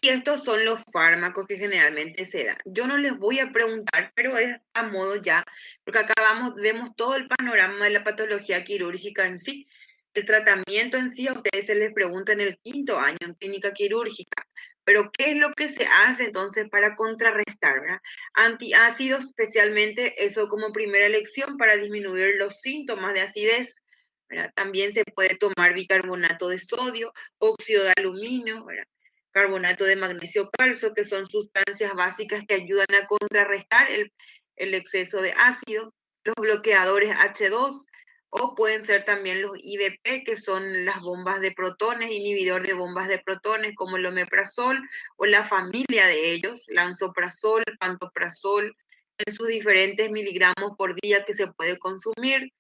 Y estos son los fármacos que generalmente se dan. Yo no les voy a preguntar, pero es a modo ya, porque acá vemos todo el panorama de la patología quirúrgica en sí. El tratamiento en sí a ustedes se les pregunta en el 5º año en clínica quirúrgica. Pero ¿qué es lo que se hace entonces para contrarrestar, ¿verdad? Antiácidos, especialmente eso como primera elección para disminuir los síntomas de acidez, ¿verdad? También se puede tomar bicarbonato de sodio, óxido de aluminio, ¿verdad?, carbonato de magnesio calcio, que son sustancias básicas que ayudan a contrarrestar el exceso de ácido, los bloqueadores H2, o pueden ser también los IBP, que son las bombas de protones, inhibidor de bombas de protones, como el omeprazol o la familia de ellos, lansoprazol, pantoprazol, en sus diferentes miligramos por día que se puede consumir.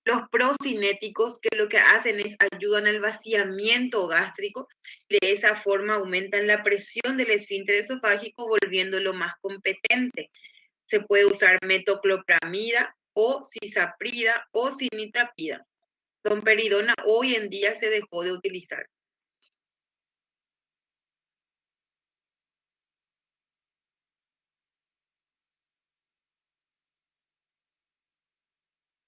Los procinéticos, que lo que hacen es ayudan al vaciamiento gástrico, de esa forma aumentan la presión del esfínter esofágico, volviéndolo más competente. Se puede usar metoclopramida o cisaprida o sinitrapida. Domperidona hoy en día se dejó de utilizar.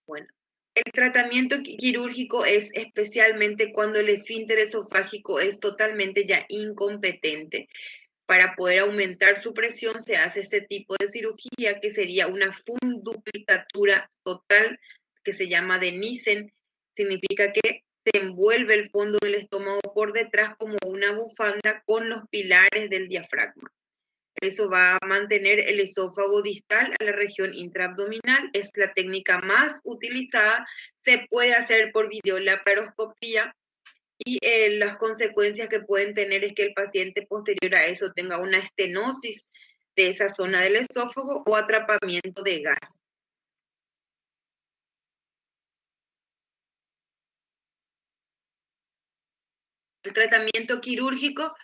Bueno, el tratamiento quirúrgico es especialmente cuando el esfínter esofágico es totalmente ya incompetente. Para poder aumentar su presión se hace este tipo de cirugía, que sería una funduplicatura total, que se llama de Nissen. Significa que se envuelve el fondo del estómago por detrás como una bufanda con los pilares del diafragma. Eso va a mantener el esófago distal a la región intraabdominal. Es la técnica más utilizada. Se puede hacer por videolaparoscopía y las consecuencias que pueden tener es que el paciente posterior a eso tenga una estenosis de esa zona del esófago o atrapamiento de gas. El tratamiento quirúrgico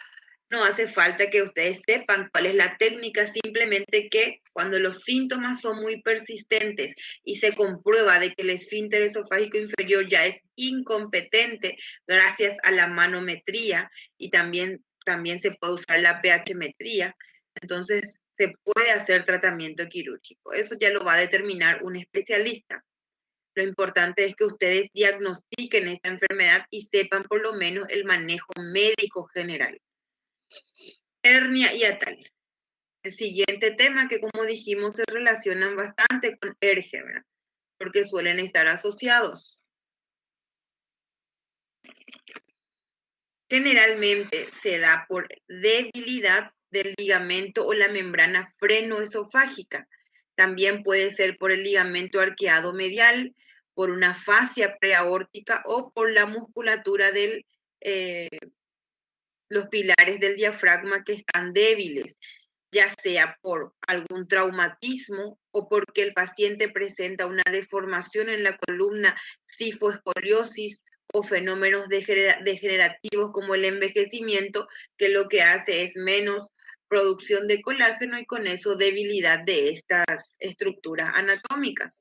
no hace falta que ustedes sepan cuál es la técnica, simplemente que cuando los síntomas son muy persistentes y se comprueba de que el esfínter esofágico inferior ya es incompetente gracias a la manometría y también se puede usar la pH-metría, entonces se puede hacer tratamiento quirúrgico. Eso ya lo va a determinar un especialista. Lo importante es que ustedes diagnostiquen esta enfermedad y sepan por lo menos el manejo médico general. Hernia hiatal. El siguiente tema, que como dijimos se relacionan bastante con ERGE, ¿verdad?, porque suelen estar asociados. Generalmente se da por debilidad del ligamento o la membrana frenoesofágica. También puede ser por el ligamento arqueado medial, por una fascia preaórtica o por la musculatura de los pilares del diafragma que están débiles, ya sea por algún traumatismo o porque el paciente presenta una deformación en la columna, cifoescoliosis o fenómenos degenerativos como el envejecimiento, que lo que hace es menos producción de colágeno y con eso debilidad de estas estructuras anatómicas.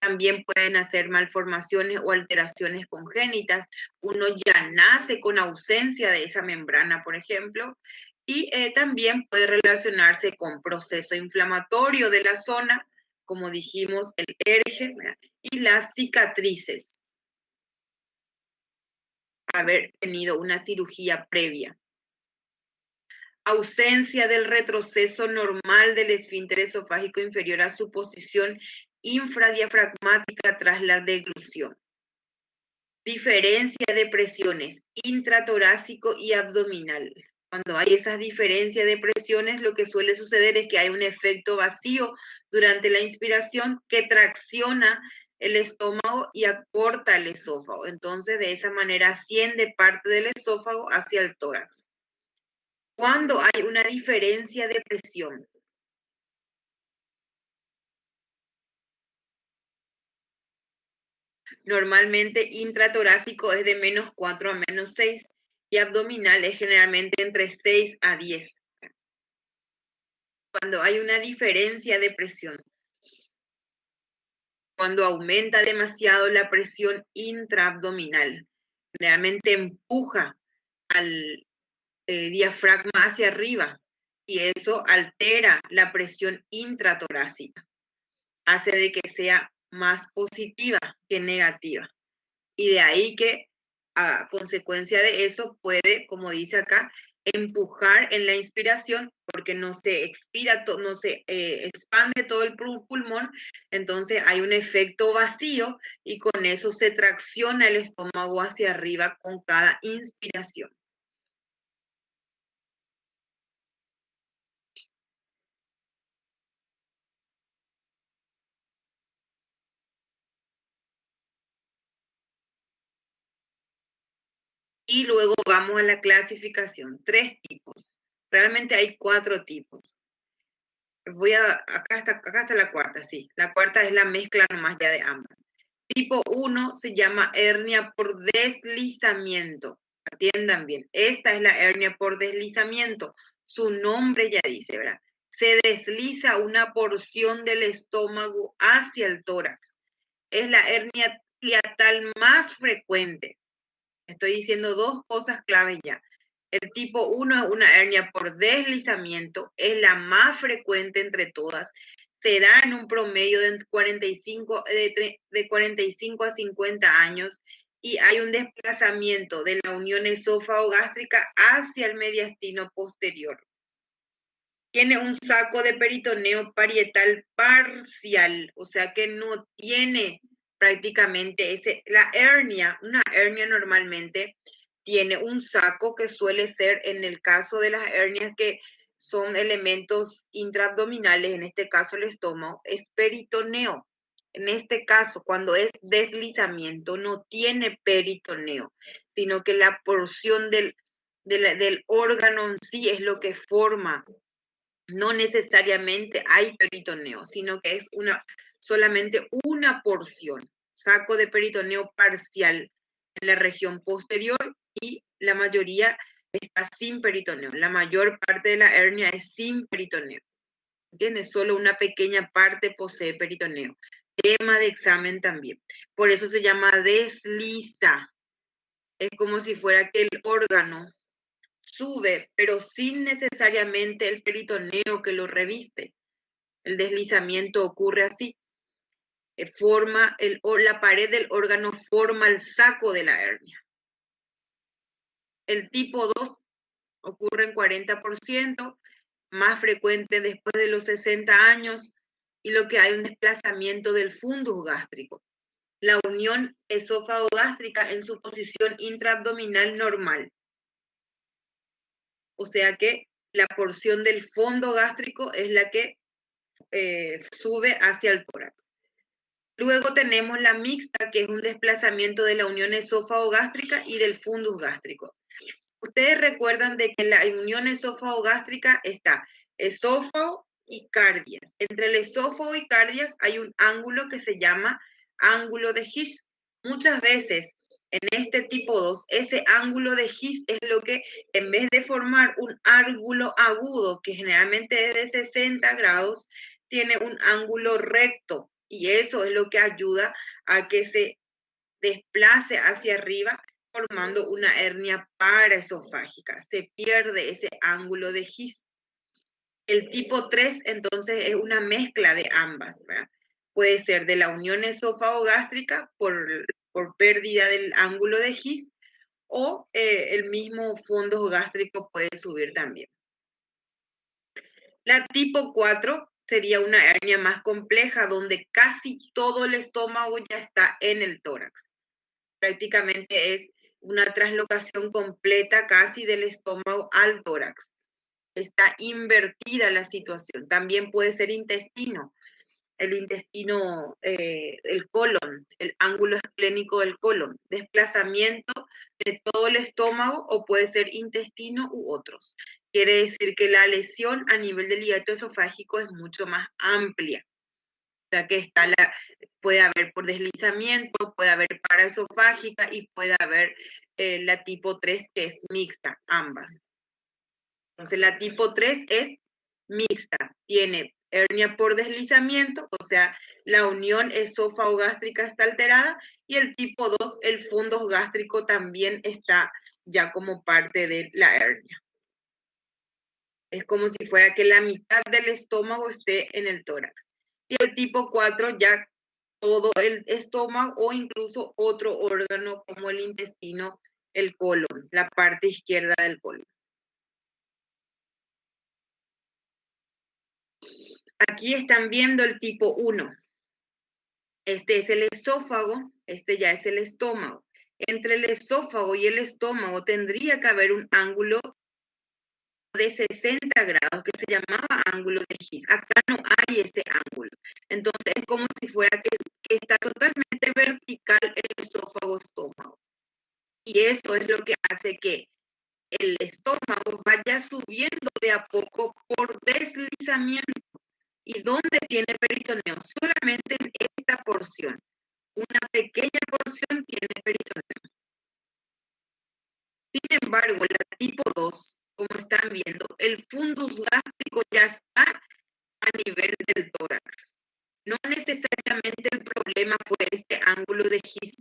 También pueden hacer malformaciones o alteraciones congénitas. Uno ya nace con ausencia de esa membrana, por ejemplo, y también puede relacionarse con proceso inflamatorio de la zona, como dijimos, el ERGE, y las cicatrices. Haber tenido una cirugía previa. Ausencia del retroceso normal del esfínter esofágico inferior a su posición infradiafragmática tras la deglución. Diferencia de presiones intratorácico y abdominal. Cuando hay esas diferencias de presiones, lo que suele suceder es que hay un efecto vacío durante la inspiración que tracciona el estómago y acorta el esófago. Entonces, de esa manera asciende parte del esófago hacia el tórax. Cuando hay una diferencia de presión, normalmente intratorácico es de -4 a -6 y abdominal es generalmente entre 6 a 10. Cuando hay una diferencia de presión, cuando aumenta demasiado la presión intraabdominal, generalmente empuja al diafragma hacia arriba y eso altera la presión intratorácica, hace de que sea más positiva que negativa. Y de ahí que a consecuencia de eso puede, como dice acá, empujar en la inspiración porque no se expira, no se expande todo el pulmón, entonces hay un efecto vacío y con eso se tracciona el estómago hacia arriba con cada inspiración. Y luego vamos a la clasificación. 3 tipos. Realmente hay 4 tipos. Acá está la cuarta, sí. La cuarta es la mezcla nomás ya de ambas. Tipo 1 se llama hernia por deslizamiento. Atiendan bien. Esta es la hernia por deslizamiento. Su nombre ya dice, ¿verdad? Se desliza una porción del estómago hacia el tórax. Es la hernia hiatal más frecuente. Estoy diciendo 2 cosas claves ya. El tipo 1 es una hernia por deslizamiento, es la más frecuente entre todas. Se da en un promedio de 45 a 50 años y hay un desplazamiento de la unión esófago-gástrica hacia el mediastino posterior. Tiene un saco de peritoneo parietal parcial, o sea que no tiene prácticamente la hernia. Una hernia normalmente tiene un saco que suele ser, en el caso de las hernias que son elementos intraabdominales, en este caso el estómago, es peritoneo. En este caso, cuando es deslizamiento, no tiene peritoneo, sino que la porción del órgano en sí es lo que forma. No necesariamente hay peritoneo, sino que es solamente una porción, saco de peritoneo parcial en la región posterior y la mayoría está sin peritoneo. La mayor parte de la hernia es sin peritoneo. ¿Entiendes? Solo una pequeña parte posee peritoneo. Tema de examen también. Por eso se llama desliza. Es como si fuera que el órgano sube, pero sin necesariamente el peritoneo que lo reviste. El deslizamiento ocurre así. La pared del órgano forma el saco de la hernia. El tipo 2 ocurre en 40%, más frecuente después de los 60 años, y lo que hay un desplazamiento del fundus gástrico. La unión esófago-gástrica en su posición intraabdominal normal. O sea que la porción del fondo gástrico es la que sube hacia el tórax. Luego tenemos la mixta, que es un desplazamiento de la unión esófago-gástrica y del fundus gástrico. Ustedes recuerdan de que en la unión esófago-gástrica está esófago y cardias. Entre el esófago y cardias hay un ángulo que se llama ángulo de His. Muchas veces en este tipo 2, ese ángulo de His es lo que, en vez de formar un ángulo agudo, que generalmente es de 60 grados, tiene un ángulo recto, Y eso es lo que ayuda a que se desplace hacia arriba, formando una hernia paraesofágica. Se pierde ese ángulo de His. El tipo 3, entonces, es una mezcla de ambas, ¿verdad? Puede ser de la unión esófago-gástrica por pérdida del ángulo de His, o el mismo fondo gástrico puede subir también. La tipo 4 sería una hernia más compleja, donde casi todo el estómago ya está en el tórax. Prácticamente es una traslocación completa casi del estómago al tórax. Está invertida la situación. También puede ser intestino. El intestino, el colon, el ángulo esplénico del colon, desplazamiento de todo el estómago, o puede ser intestino u otros. Quiere decir que la lesión a nivel del hiato esofágico es mucho más amplia. O sea que puede haber por deslizamiento, puede haber paraesofágica y puede haber la tipo 3, que es mixta, ambas. Entonces la tipo 3 es mixta, tiene hernia por deslizamiento, o sea, la unión esófago-gástrica está alterada, y el tipo 2, el fondo gástrico, también está ya como parte de la hernia. Es como si fuera que la mitad del estómago esté en el tórax. Y el tipo 4 ya todo el estómago, o incluso otro órgano como el intestino, el colon, la parte izquierda del colon. Aquí están viendo el tipo 1. Este es el esófago, este ya es el estómago. Entre el esófago y el estómago tendría que haber un ángulo de 60 grados que se llamaba ángulo de His. Acá no hay ese ángulo. Entonces es como si fuera que está totalmente vertical el esófago-estómago. Y eso es lo que hace que el estómago vaya subiendo de a poco por deslizamiento. ¿Y dónde tiene peritoneo? Solamente en esta porción. Una pequeña porción tiene peritoneo. Sin embargo, la tipo 2, como están viendo, el fundus gástrico ya está a nivel del tórax. No necesariamente el problema fue este ángulo de His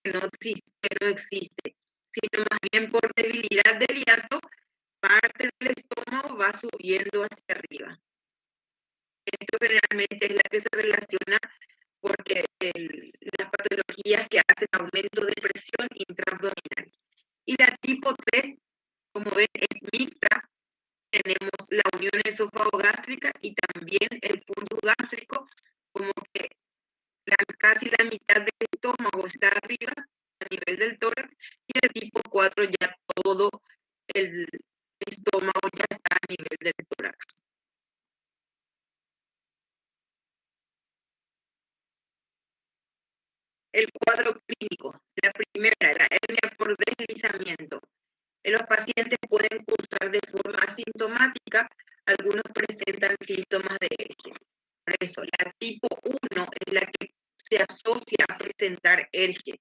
que no existe, sino más bien por debilidad del hiato, parte del estómago va subiendo hacia arriba. Esto generalmente es la que se relaciona porque las patologías que hacen aumento de presión intraabdominal. Y la tipo 3, como ven, es mixta. Tenemos la unión esófago-gástrica y también el fondo gástrico, como que casi la mitad del estómago está arriba, a nivel del tórax, y el tipo 4 ya todo el estómago ya está a nivel del tórax. El cuadro clínico, la primera, la hernia por deslizamiento. Los pacientes pueden cursar de forma asintomática, algunos presentan síntomas de hernia. Por eso, la tipo 1 es la que se asocia a presentar hernia.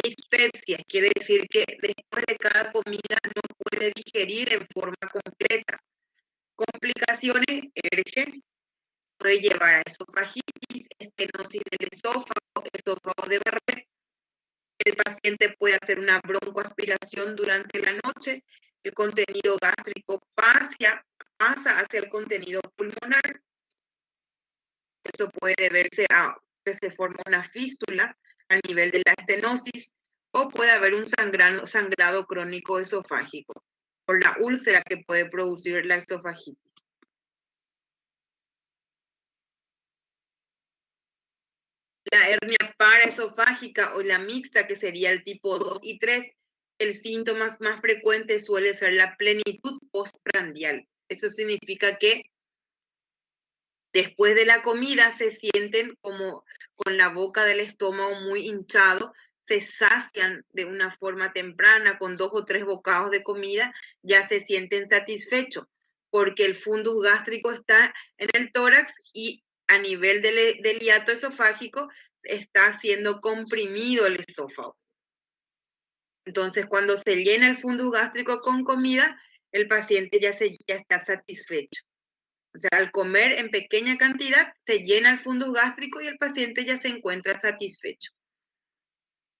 Dispepsia quiere decir que después de cada comida no puede digerir en forma completa. Complicaciones, hernia, puede llevar a esofagitis, estenosis del esófago de Barrett. El paciente puede hacer una broncoaspiración durante la noche, el contenido gástrico pasa hacia el contenido pulmonar. Eso puede deberse a que se forma una fístula a nivel de la estenosis, o puede haber un sangrado crónico esofágico por la úlcera que puede producir la esofagitis. La hernia paraesofágica o la mixta, que sería el tipo 2 y 3, el síntoma más frecuente suele ser la plenitud postprandial. Eso significa que después de la comida se sienten como con la boca del estómago muy hinchado, se sacian de una forma temprana, con 2 o 3 bocados de comida, ya se sienten satisfechos, porque el fundus gástrico está en el tórax y a nivel del hiato esofágico está siendo comprimido el esófago. Entonces, cuando se llena el fundus gástrico con comida, el paciente ya está satisfecho. O sea, al comer en pequeña cantidad, se llena el fundus gástrico y el paciente ya se encuentra satisfecho.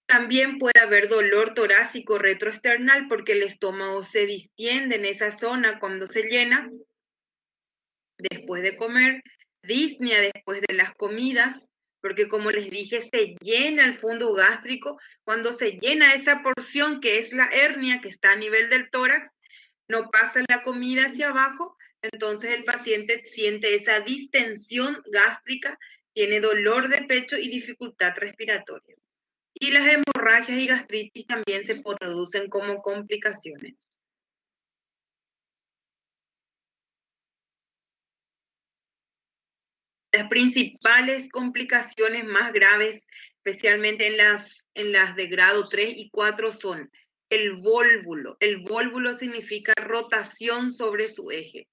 También puede haber dolor torácico retroesternal porque el estómago se distiende en esa zona cuando se llena después de comer, disnea después de las comidas, porque como les dije, se llena el fundus gástrico. Cuando se llena esa porción que es la hernia que está a nivel del tórax, no pasa la comida hacia abajo, entonces el paciente siente esa distensión gástrica, tiene dolor de pecho y dificultad respiratoria. Y las hemorragias y gastritis también se producen como complicaciones. Las principales complicaciones más graves, especialmente en las de grado 3 y 4, son el vólvulo. El vólvulo significa rotación sobre su eje.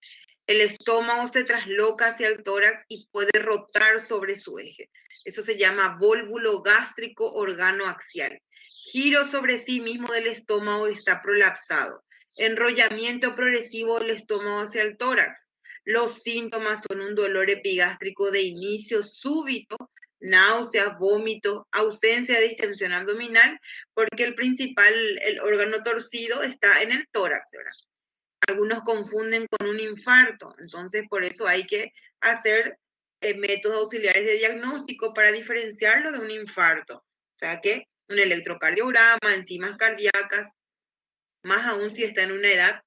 El estómago se trasloca hacia el tórax y puede rotar sobre su eje. Eso se llama vólvulo gástrico organoaxial. Giro sobre sí mismo del estómago está prolapsado. Enrollamiento progresivo del estómago hacia el tórax. Los síntomas son un dolor epigástrico de inicio súbito, náuseas, vómito, ausencia de distensión abdominal, porque el órgano torcido está en el tórax, ¿verdad? Algunos confunden con un infarto, entonces por eso hay que hacer métodos auxiliares de diagnóstico para diferenciarlo de un infarto. O sea que un electrocardiograma, enzimas cardíacas, más aún si está en una edad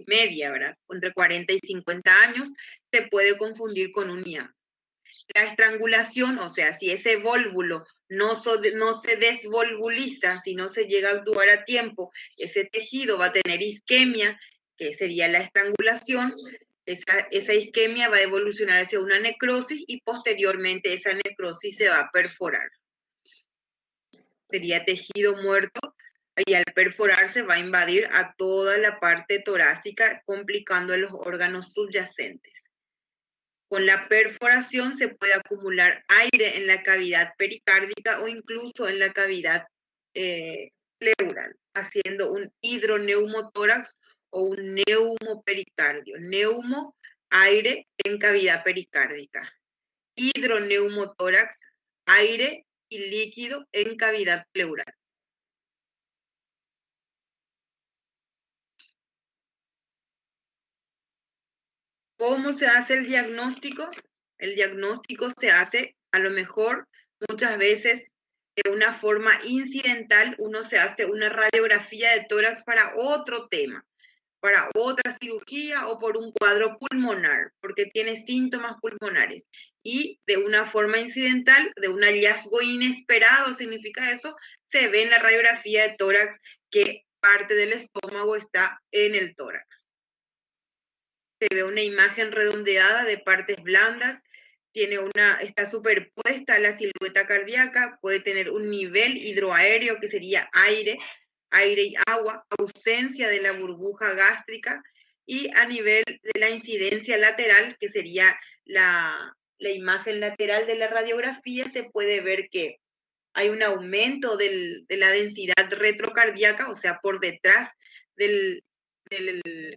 media, ¿verdad? Entre 40 y 50 años, se puede confundir con un IAM. La estrangulación, o sea, si ese vólvulo no se desvolvuliza, si no se llega a actuar a tiempo, ese tejido va a tener isquemia, que sería la estrangulación. Esa isquemia va a evolucionar hacia una necrosis y posteriormente esa necrosis se va a perforar. Sería tejido muerto y al perforarse va a invadir a toda la parte torácica, complicando los órganos subyacentes. Con la perforación se puede acumular aire en la cavidad pericárdica o incluso en la cavidad pleural, haciendo un hidroneumotórax o un neumopericardio. Neumo, aire en cavidad pericárdica. Hidroneumotórax, aire y líquido en cavidad pleural. ¿Cómo se hace el diagnóstico? El diagnóstico se hace a lo mejor muchas veces de una forma incidental. Uno se hace una radiografía de tórax para otro tema, para otra cirugía o por un cuadro pulmonar, porque tiene síntomas pulmonares. Y de una forma incidental, de un hallazgo inesperado, significa eso, se ve en la radiografía de tórax que parte del estómago está en el tórax. Se ve una imagen redondeada de partes blandas, está superpuesta a la silueta cardíaca, puede tener un nivel hidroaéreo que sería aire y agua, ausencia de la burbuja gástrica, y a nivel de la incidencia lateral, que sería la imagen lateral de la radiografía, se puede ver que hay un aumento de la densidad retrocardíaca, o sea, por detrás del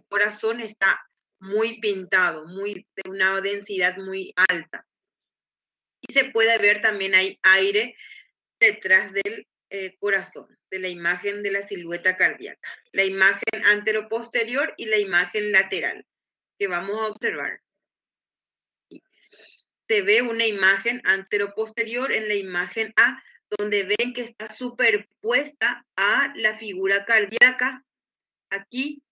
corazón está muy pintado, de una densidad muy alta. Y se puede ver también hay aire detrás del corazón, de la imagen de la silueta cardíaca. La imagen anteroposterior y la imagen lateral, que vamos a observar. Se ve una imagen anteroposterior en la imagen A, donde ven que está superpuesta a la figura cardíaca. Aquí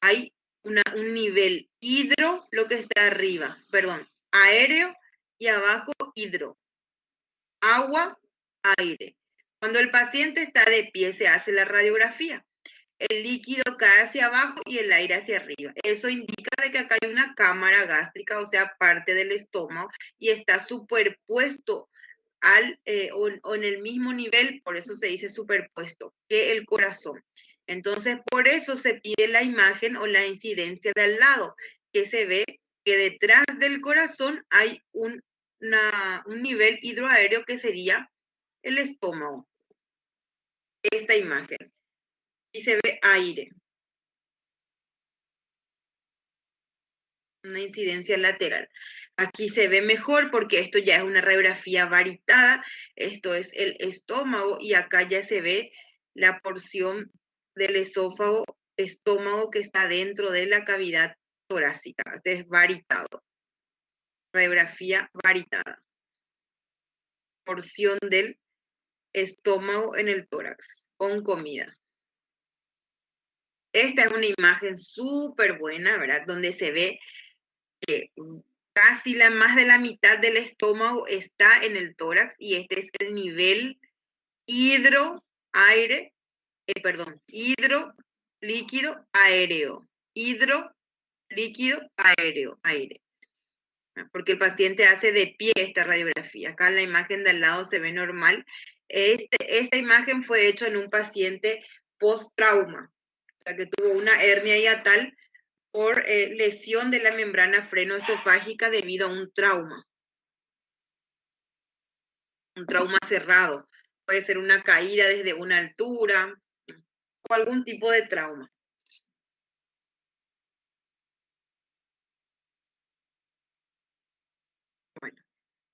hay un nivel hidro, lo que está arriba, perdón, aéreo, y abajo hidro, agua, aire. Cuando el paciente está de pie se hace la radiografía. El líquido cae hacia abajo y el aire hacia arriba. Eso indica de que acá hay una cámara gástrica, o sea, parte del estómago, y está superpuesto o en el mismo nivel, por eso se dice superpuesto, que el corazón. Entonces, por eso se pide la imagen o la incidencia de al lado, que se ve que detrás del corazón hay un nivel hidroaéreo que sería el estómago. Esta imagen. Y se ve aire. una incidencia lateral. Aquí se ve mejor porque esto ya es una radiografía varitada, esto es el estómago y acá ya se ve la porción del estómago que está dentro de la cavidad torácica. Este es varitado, radiografía varitada. Porción del estómago en el tórax con comida. Esta es una imagen súper buena, ¿verdad? Donde se ve que casi más de la mitad del estómago está en el tórax y este es el nivel hidro líquido aéreo. Hidro líquido aéreo, aire. Porque el paciente hace de pie esta radiografía. Acá en la imagen de al lado se ve normal. Esta imagen fue hecha en un paciente post-trauma, o sea, que tuvo una hernia hiatal por lesión de la membrana frenoesofágica debido a un trauma cerrado. Puede ser una caída desde una altura o algún tipo de trauma. Bueno,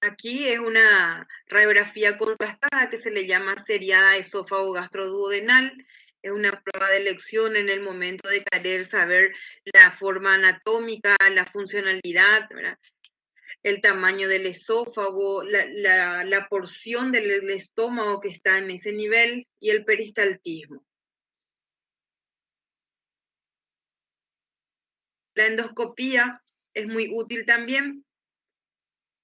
aquí es una radiografía contrastada que se le llama seriada esófago gastroduodenal. Es una prueba de elección en el momento de querer saber la forma anatómica, la funcionalidad, ¿verdad? El tamaño del esófago, la porción del estómago que está en ese nivel y el peristaltismo. La endoscopía es muy útil también,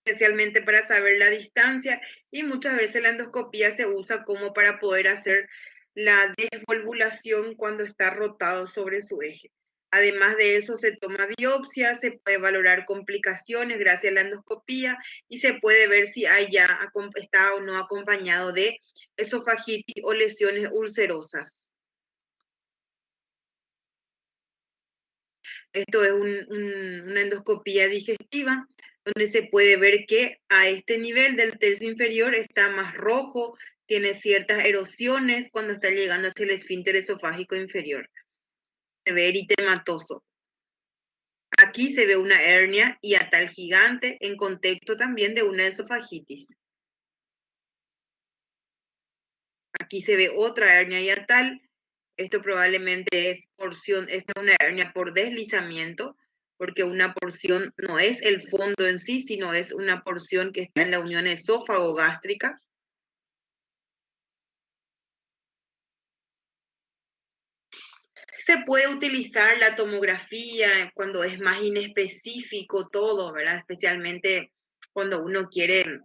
especialmente para saber la distancia, y muchas veces la endoscopía se usa como para poder hacer la desvolvulación cuando está rotado sobre su eje. Además de eso, se toma biopsia, se puede valorar complicaciones gracias a la endoscopía y se puede ver si está o no acompañado de esofagitis o lesiones ulcerosas. Esto es una endoscopía digestiva, donde se puede ver que a este nivel del tercio inferior está más rojo, tiene ciertas erosiones cuando está llegando hacia el esfínter esofágico inferior. Se ve eritematoso. Aquí se ve una hernia hiatal gigante en contexto también de una esofagitis. Aquí se ve otra hernia hiatal. Esto probablemente es una hernia por deslizamiento, porque una porción no es el fondo en sí, sino es una porción que está en la unión esófago-gástrica. Se puede utilizar la tomografía cuando es más inespecífico todo, ¿verdad? Especialmente cuando uno quiere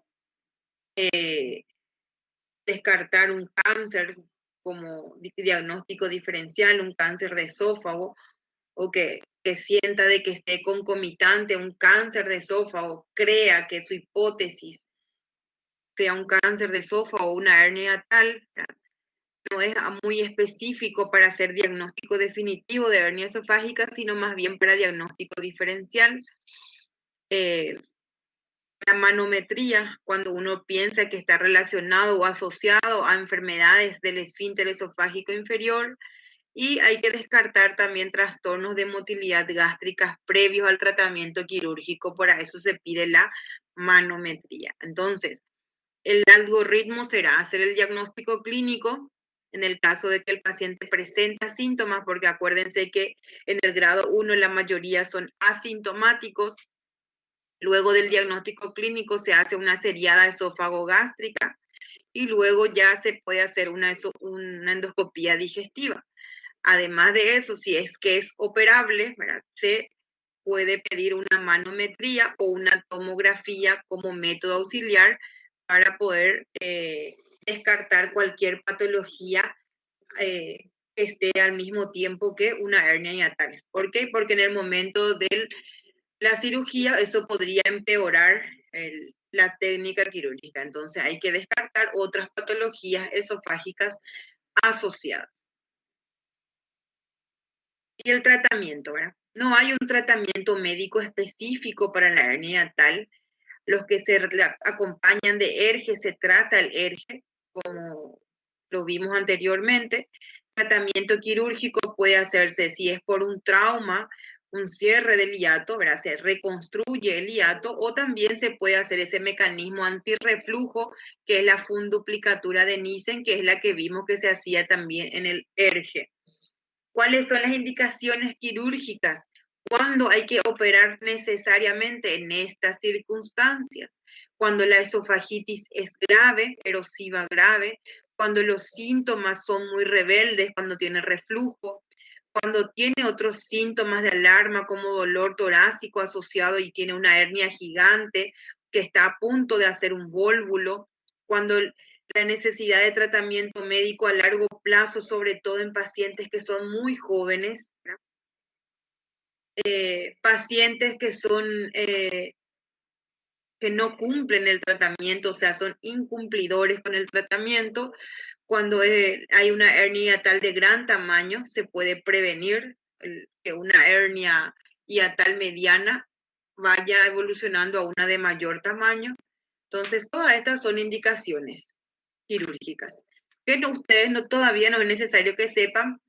descartar un cáncer como diagnóstico diferencial, un cáncer de esófago, o que sienta de que esté concomitante un cáncer de esófago, crea que su hipótesis sea un cáncer de esófago o una hernia tal, no es muy específico para hacer diagnóstico definitivo de hernia esofágica, sino más bien para diagnóstico diferencial. La manometría, cuando uno piensa que está relacionado o asociado a enfermedades del esfínter esofágico inferior, y hay que descartar también trastornos de motilidad gástrica previos al tratamiento quirúrgico, para eso se pide la manometría. Entonces, el algoritmo será hacer el diagnóstico clínico en el caso de que el paciente presenta síntomas, porque acuérdense que en el grado 1 la mayoría son asintomáticos. Luego del diagnóstico clínico se hace una seriada esófago-gástrica y luego ya se puede hacer una endoscopía digestiva. Además de eso, si es que es operable, ¿verdad?, se puede pedir una manometría o una tomografía como método auxiliar para poder descartar cualquier patología que esté al mismo tiempo que una hernia hiatal. ¿Por qué? Porque en el momento de la cirugía eso podría empeorar la técnica quirúrgica. Entonces hay que descartar otras patologías esofágicas asociadas. Y el tratamiento, ¿verdad? No hay un tratamiento médico específico para la hernia hiatal. Los que se acompañan de ERGE, se trata el ERGE, como lo vimos anteriormente. Tratamiento quirúrgico puede hacerse si es por un trauma un cierre del hiato, ¿verdad? Se reconstruye el hiato, o también se puede hacer ese mecanismo antirreflujo, que es la funduplicatura de Nissen, que es la que vimos que se hacía también en el ERGE. ¿Cuáles son las indicaciones quirúrgicas? ¿Cuándo hay que operar necesariamente en estas circunstancias? Cuando la esofagitis es grave, erosiva grave, cuando los síntomas son muy rebeldes, cuando tiene reflujo, cuando tiene otros síntomas de alarma como dolor torácico asociado y tiene una hernia gigante que está a punto de hacer un vólvulo, cuando la necesidad de tratamiento médico a largo plazo, sobre todo en pacientes que son muy jóvenes, pacientes que son que no cumplen el tratamiento, o sea, son incumplidores con el tratamiento. Cuando hay una hernia tal de gran tamaño, se puede prevenir que una hernia hiatal mediana vaya evolucionando a una de mayor tamaño. Entonces, todas estas son indicaciones quirúrgicas que ustedes todavía no es necesario que sepan,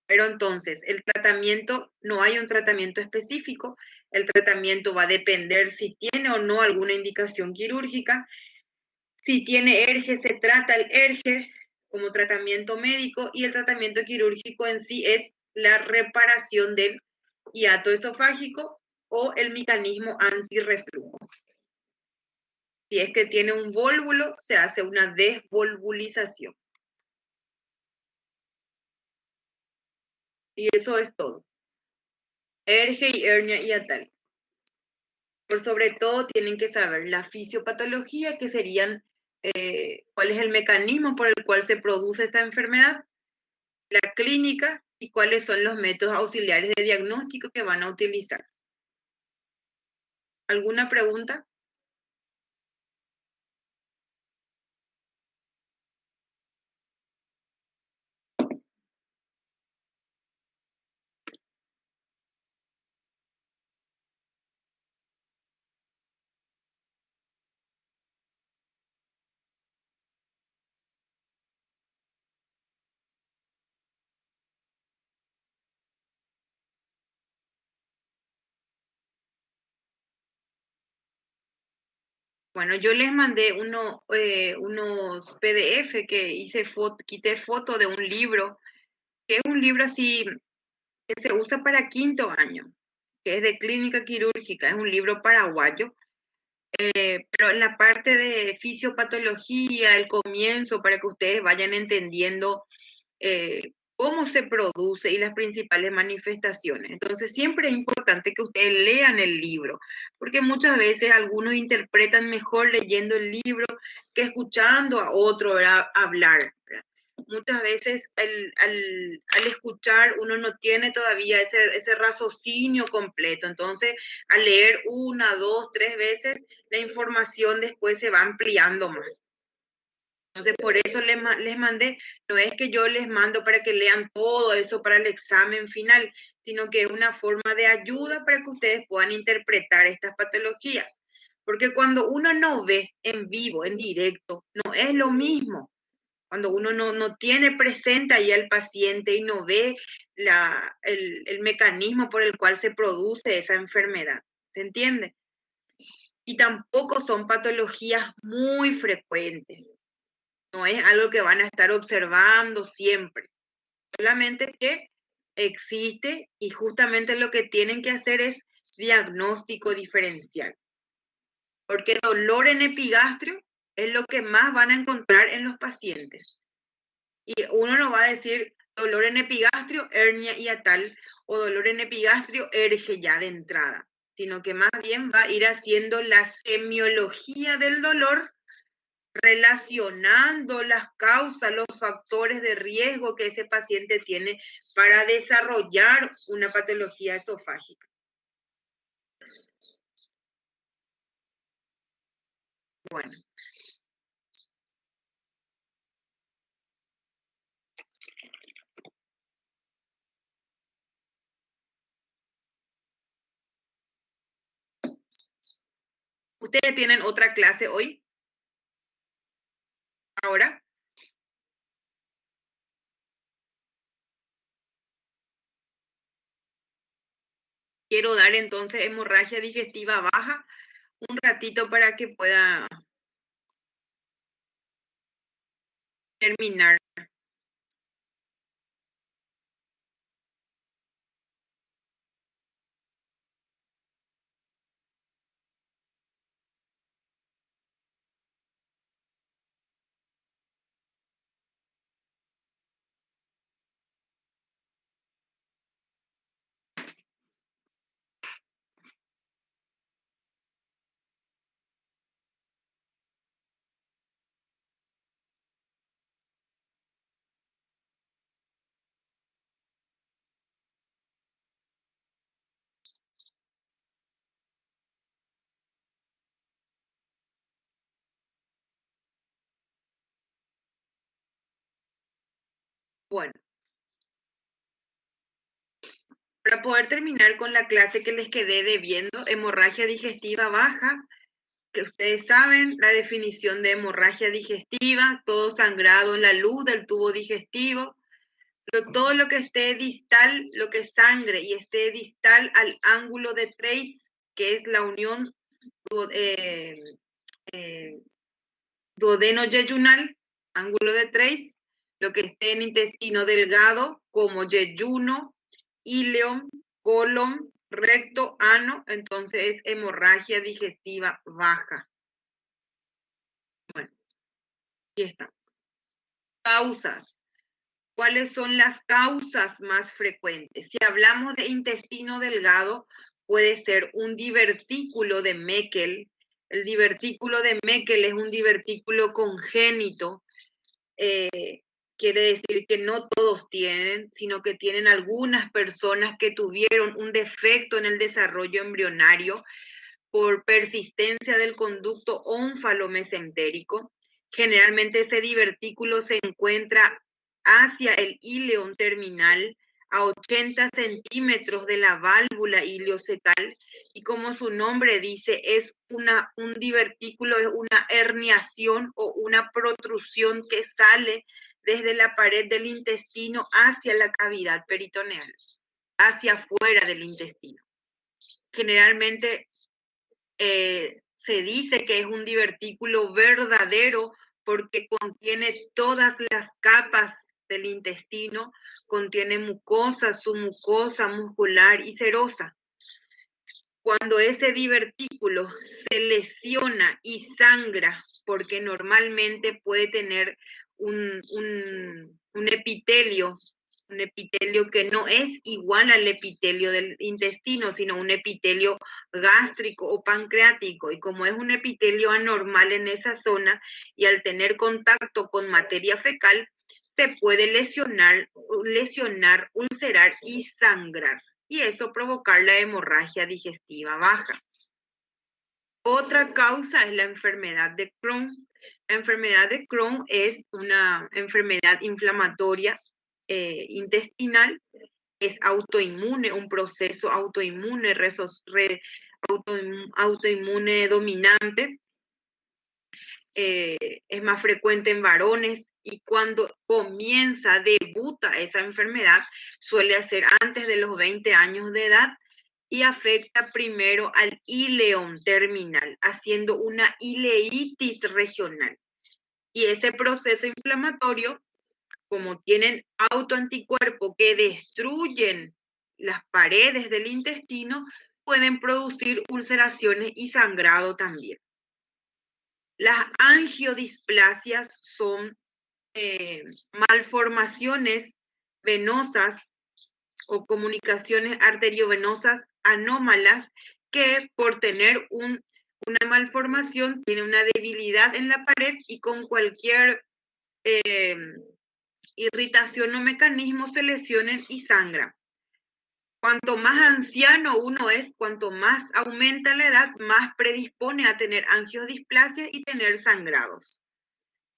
pero entonces el tratamiento, no hay un tratamiento específico, el tratamiento va a depender si tiene o no alguna indicación quirúrgica. Si tiene ERGE, se trata el ERGE como tratamiento médico, y el tratamiento quirúrgico en sí es la reparación del hiato esofágico o el mecanismo antirreflujo. Si es que tiene un vólvulo, se hace una desvolvulización. Y eso es todo. ERGE y hernia hiatal. Por sobre todo tienen que saber la fisiopatología, que serían cuál es el mecanismo por el cual se produce esta enfermedad, la clínica y cuáles son los métodos auxiliares de diagnóstico que van a utilizar. ¿Alguna pregunta? Bueno, yo les mandé unos PDF que quité foto de un libro, que es un libro así que se usa para quinto año, que es de clínica quirúrgica, es un libro paraguayo, pero en la parte de fisiopatología, el comienzo, para que ustedes vayan entendiendo cómo se produce y las principales manifestaciones. Entonces, siempre es importante que ustedes lean el libro, porque muchas veces algunos interpretan mejor leyendo el libro que escuchando a otro, ¿verdad?, hablar, ¿verdad? Muchas veces al escuchar uno no tiene todavía ese raciocinio completo. Entonces, al leer una, dos, tres veces, la información después se va ampliando más. Entonces, por eso les mandé, no es que yo les mando para que lean todo eso para el examen final, sino que es una forma de ayuda para que ustedes puedan interpretar estas patologías. Porque cuando uno no ve en vivo, en directo, no es lo mismo. Cuando uno no tiene presente ahí al paciente y no ve el mecanismo por el cual se produce esa enfermedad. ¿Se entiende? Y tampoco son patologías muy frecuentes. No es algo que van a estar observando siempre. Solamente que existe, y justamente lo que tienen que hacer es diagnóstico diferencial. Porque dolor en epigastrio es lo que más van a encontrar en los pacientes. Y uno no va a decir dolor en epigastrio, hernia hiatal, o dolor en epigastrio, ERGE ya de entrada, sino que más bien va a ir haciendo la semiología del dolor, relacionando las causas, los factores de riesgo que ese paciente tiene para desarrollar una patología esofágica. Bueno. ¿Ustedes tienen otra clase hoy? ¿Ahora? Quiero dar entonces hemorragia digestiva baja un ratito para que pueda terminar. Bueno, para poder terminar con la clase que les quedé debiendo, hemorragia digestiva baja, que ustedes saben la definición de hemorragia digestiva, todo sangrado en la luz del tubo digestivo, pero todo lo que esté distal, lo que sangre y esté distal al ángulo de Treitz, que es la unión eh, eh, duodeno-yeyunal, ángulo de Treitz, lo que esté en intestino delgado, como yeyuno, ileum, colon, recto, ano, entonces es hemorragia digestiva baja. Bueno, aquí está. Causas. ¿Cuáles son las causas más frecuentes? Si hablamos de intestino delgado, puede ser un divertículo de Meckel. El divertículo de Meckel es un divertículo congénito. Quiere decir que no todos tienen, sino que tienen algunas personas que tuvieron un defecto en el desarrollo embrionario por persistencia del conducto ónfalo-mesentérico. Generalmente ese divertículo se encuentra hacia el ileón terminal, a 80 centímetros de la válvula ileocecal, y como su nombre dice, es un divertículo, es una herniación o una protrusión que sale desde la pared del intestino hacia la cavidad peritoneal, hacia afuera del intestino. Generalmente se dice que es un divertículo verdadero porque contiene todas las capas del intestino, contiene mucosa, submucosa, muscular y serosa. Cuando ese divertículo se lesiona y sangra, porque normalmente puede tener un epitelio que no es igual al epitelio del intestino, sino un epitelio gástrico o pancreático. Y como es un epitelio anormal en esa zona y al tener contacto con materia fecal, se puede lesionar, ulcerar y sangrar. Y eso provocar la hemorragia digestiva baja. Otra causa es la enfermedad de Crohn. La enfermedad de Crohn es una enfermedad inflamatoria intestinal, es autoinmune, un proceso autoinmune, autoinmune dominante, es más frecuente en varones y cuando debuta esa enfermedad, suele ser antes de los 20 años de edad y afecta primero al ileón terminal, haciendo una ileitis regional. Y ese proceso inflamatorio, como tienen autoanticuerpos que destruyen las paredes del intestino, pueden producir ulceraciones y sangrado también. Las angiodisplasias son malformaciones venosas o comunicaciones arteriovenosas anómalas que por tener una malformación tiene una debilidad en la pared y con cualquier irritación o mecanismo se lesionen y sangran. Cuanto más anciano uno es, cuanto más aumenta la edad, más predispone a tener angiodisplasia y tener sangrados.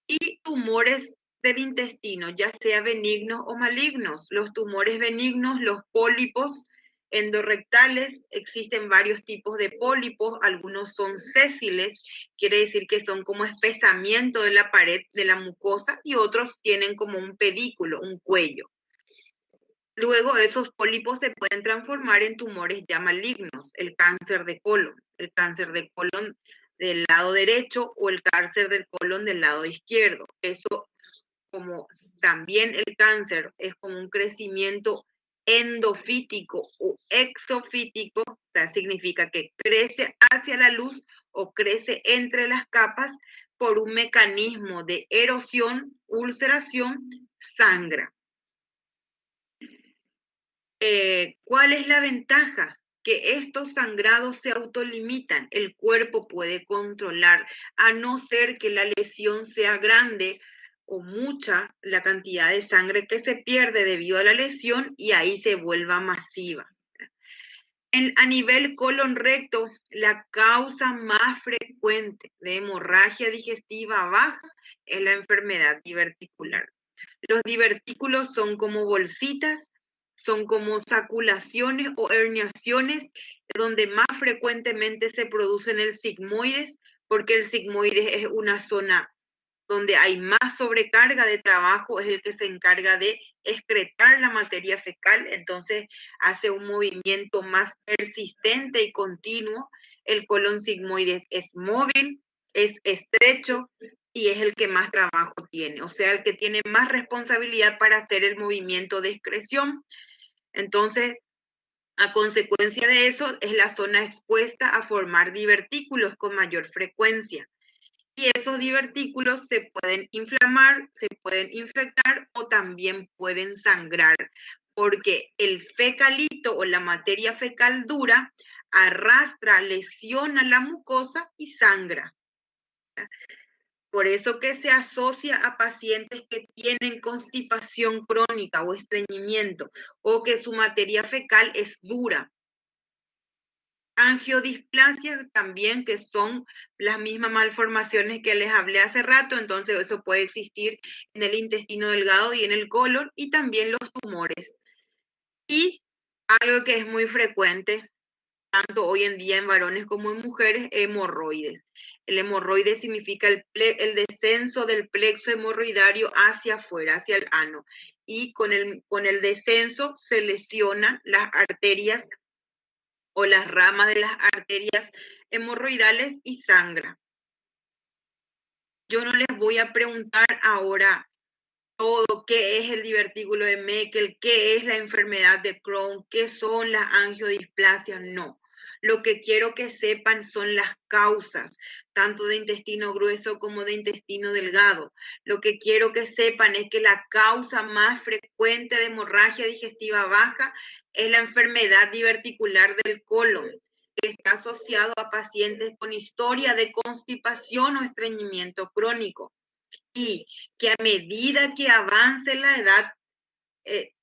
Y tumores del intestino, ya sea benignos o malignos. Los tumores benignos, los pólipos endorrectales, existen varios tipos de pólipos, algunos son sésiles, quiere decir que son como espesamiento de la pared de la mucosa, y otros tienen como un pedículo, un cuello. Luego esos pólipos se pueden transformar en tumores ya malignos, el cáncer de colon del lado derecho o el cáncer del colon del lado izquierdo. Eso, como también el cáncer es como un crecimiento endofítico o exofítico, o sea, significa que crece hacia la luz o crece entre las capas por un mecanismo de erosión, ulceración, sangra. ¿Cuál es la ventaja? Que estos sangrados se autolimitan, el cuerpo puede controlar, a no ser que la lesión sea grande o mucha la cantidad de sangre que se pierde debido a la lesión y ahí se vuelva masiva. A nivel colon recto, la causa más frecuente de hemorragia digestiva baja es la enfermedad diverticular. Los divertículos son como bolsitas, son como saculaciones o herniaciones, donde más frecuentemente se producen el sigmoides, porque el sigmoides es una zona donde hay más sobrecarga de trabajo, es el que se encarga de excretar la materia fecal, entonces hace un movimiento más persistente y continuo. El colon sigmoides es móvil, es estrecho y es el que más trabajo tiene, o sea, el que tiene más responsabilidad para hacer el movimiento de excreción. Entonces, a consecuencia de eso, es la zona expuesta a formar divertículos con mayor frecuencia. Y esos divertículos se pueden inflamar, se pueden infectar o también pueden sangrar, porque el fecalito o la materia fecal dura arrastra, lesiona la mucosa y sangra. Por eso que se asocia a pacientes que tienen constipación crónica o estreñimiento o que su materia fecal es dura. Angiodisplasia también, que son las mismas malformaciones que les hablé hace rato, entonces eso puede existir en el intestino delgado y en el colon, y también los tumores. Y algo que es muy frecuente, tanto hoy en día en varones como en mujeres, hemorroides. El hemorroide significa el descenso del plexo hemorroidario hacia afuera, hacia el ano. Y con el descenso se lesionan las arterias o las ramas de las arterias hemorroidales y sangra. Yo no les voy a preguntar ahora todo qué es el divertículo de Meckel, qué es la enfermedad de Crohn, qué son las angiodisplasias, no. Lo que quiero que sepan son las causas, tanto de intestino grueso como de intestino delgado. Lo que quiero que sepan es que la causa más frecuente de hemorragia digestiva baja es la enfermedad diverticular del colon, que está asociado a pacientes con historia de constipación o estreñimiento crónico. Y que a medida que avance la edad,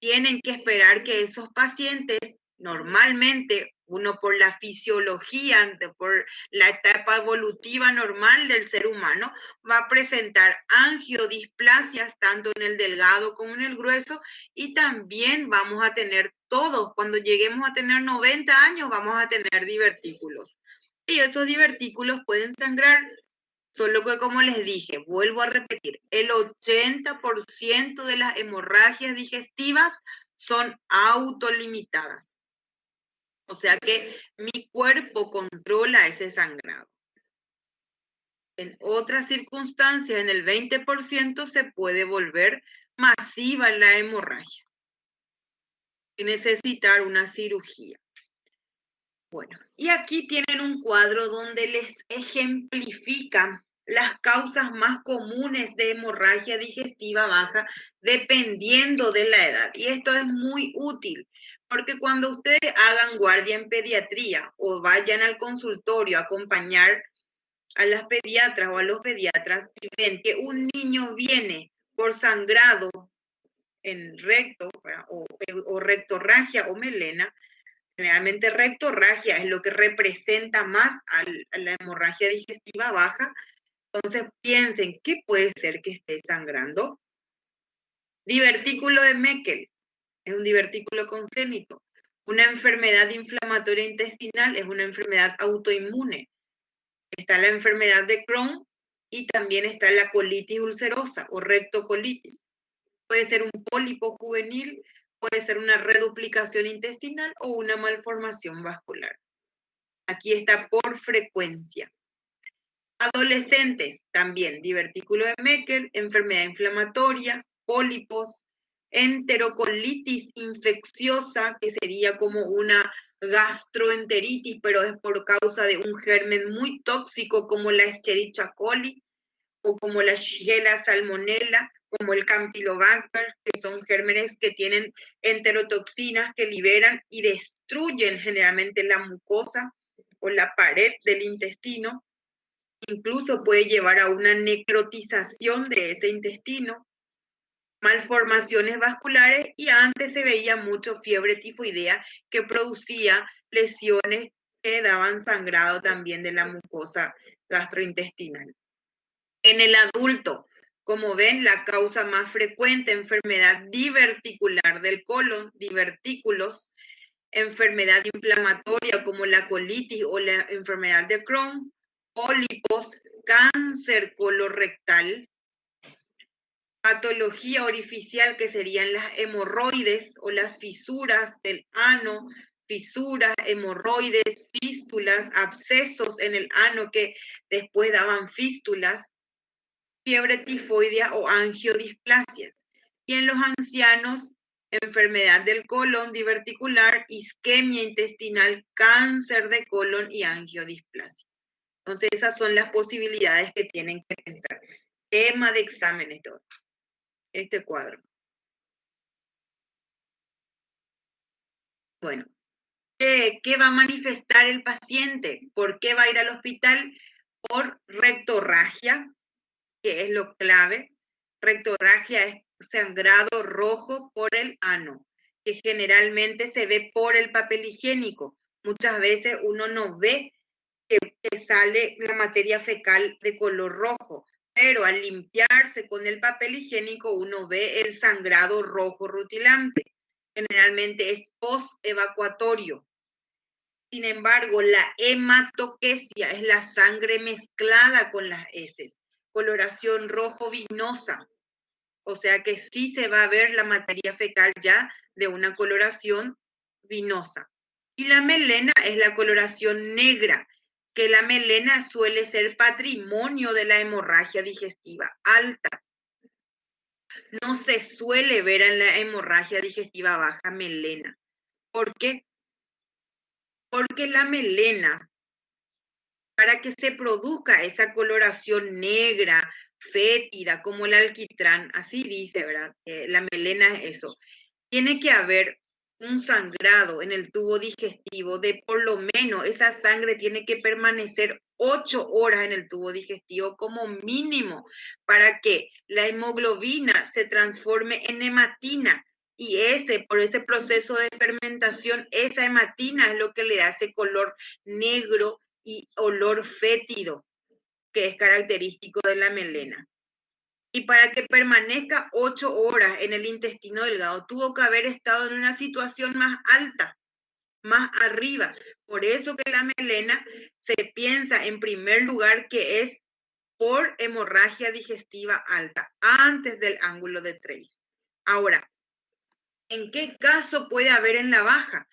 tienen que esperar que esos pacientes, normalmente uno por la fisiología, por la etapa evolutiva normal del ser humano, va a presentar angiodisplasias tanto en el delgado como en el grueso, y también vamos a tener todos, cuando lleguemos a tener 90 años, vamos a tener divertículos. Y esos divertículos pueden sangrar. Solo que, como les dije, vuelvo a repetir, el 80% de las hemorragias digestivas son autolimitadas. O sea que mi cuerpo controla ese sangrado. En otras circunstancias, en el 20% se puede volver masiva la hemorragia y necesitar una cirugía. Bueno, y aquí tienen un cuadro donde les ejemplifican las causas más comunes de hemorragia digestiva baja dependiendo de la edad. Y esto es muy útil porque cuando ustedes hagan guardia en pediatría o vayan al consultorio a acompañar a las pediatras o a los pediatras y ven que un niño viene por sangrado en recto o rectorragia o melena, generalmente rectorragia es lo que representa más a la hemorragia digestiva baja. Entonces piensen, ¿qué puede ser que esté sangrando? Divertículo de Meckel es un divertículo congénito. Una enfermedad inflamatoria intestinal es una enfermedad autoinmune. Está la enfermedad de Crohn y también está la colitis ulcerosa o rectocolitis. Puede ser un pólipo juvenil, puede ser una reduplicación intestinal o una malformación vascular. Aquí está por frecuencia. Adolescentes, también divertículo de Meckel, enfermedad inflamatoria, pólipos, enterocolitis infecciosa, que sería como una gastroenteritis, pero es por causa de un germen muy tóxico como la Escherichia coli o como la Shigella salmonella, como el Campylobacter, que son gérmenes que tienen enterotoxinas que liberan y destruyen generalmente la mucosa o la pared del intestino. Incluso puede llevar a una necrotización de ese intestino, malformaciones vasculares, y antes se veía mucho fiebre tifoidea que producía lesiones que daban sangrado también de la mucosa gastrointestinal. En el adulto, como ven, la causa más frecuente, enfermedad diverticular del colon, divertículos, enfermedad inflamatoria como la colitis o la enfermedad de Crohn, pólipos, cáncer colorectal, patología orificial que serían las hemorroides o las fisuras del ano, fisuras, hemorroides, fístulas, abscesos en el ano que después daban fístulas, fiebre tifoidea o angiodisplasias. Y en los ancianos, enfermedad del colon diverticular, isquemia intestinal, cáncer de colon y angiodisplasia. Entonces esas son las posibilidades que tienen que pensar. Tema de exámenes todo. Este cuadro. Bueno, ¿qué va a manifestar el paciente? ¿Por qué va a ir al hospital? Por rectorragia, que es lo clave. Rectorragia es sangrado rojo por el ano, que generalmente se ve por el papel higiénico. Muchas veces uno no ve que sale la materia fecal de color rojo, pero al limpiarse con el papel higiénico uno ve el sangrado rojo rutilante. Generalmente es post-evacuatorio. Sin embargo, la hematoquesia es la sangre mezclada con las heces, coloración rojo vinosa. O sea que sí se va a ver la materia fecal ya de una coloración vinosa. Y la melena es la coloración negra, que la melena suele ser patrimonio de la hemorragia digestiva alta. No se suele ver en la hemorragia digestiva baja melena. ¿Por qué? Porque la melena, para que se produzca esa coloración negra, fétida, como el alquitrán, así dice, ¿verdad? La melena es eso. Tiene que haber un sangrado en el tubo digestivo de por lo menos, esa sangre tiene que permanecer 8 horas en el tubo digestivo como mínimo para que la hemoglobina se transforme en hematina. Y por ese proceso de fermentación, esa hematina es lo que le da ese color negro y olor fétido, que es característico de la melena. Y para que permanezca 8 horas en el intestino delgado, tuvo que haber estado en una situación más alta, más arriba. Por eso que la melena se piensa en primer lugar que es por hemorragia digestiva alta, antes del ángulo de Trace. Ahora, ¿en qué caso puede haber en la baja?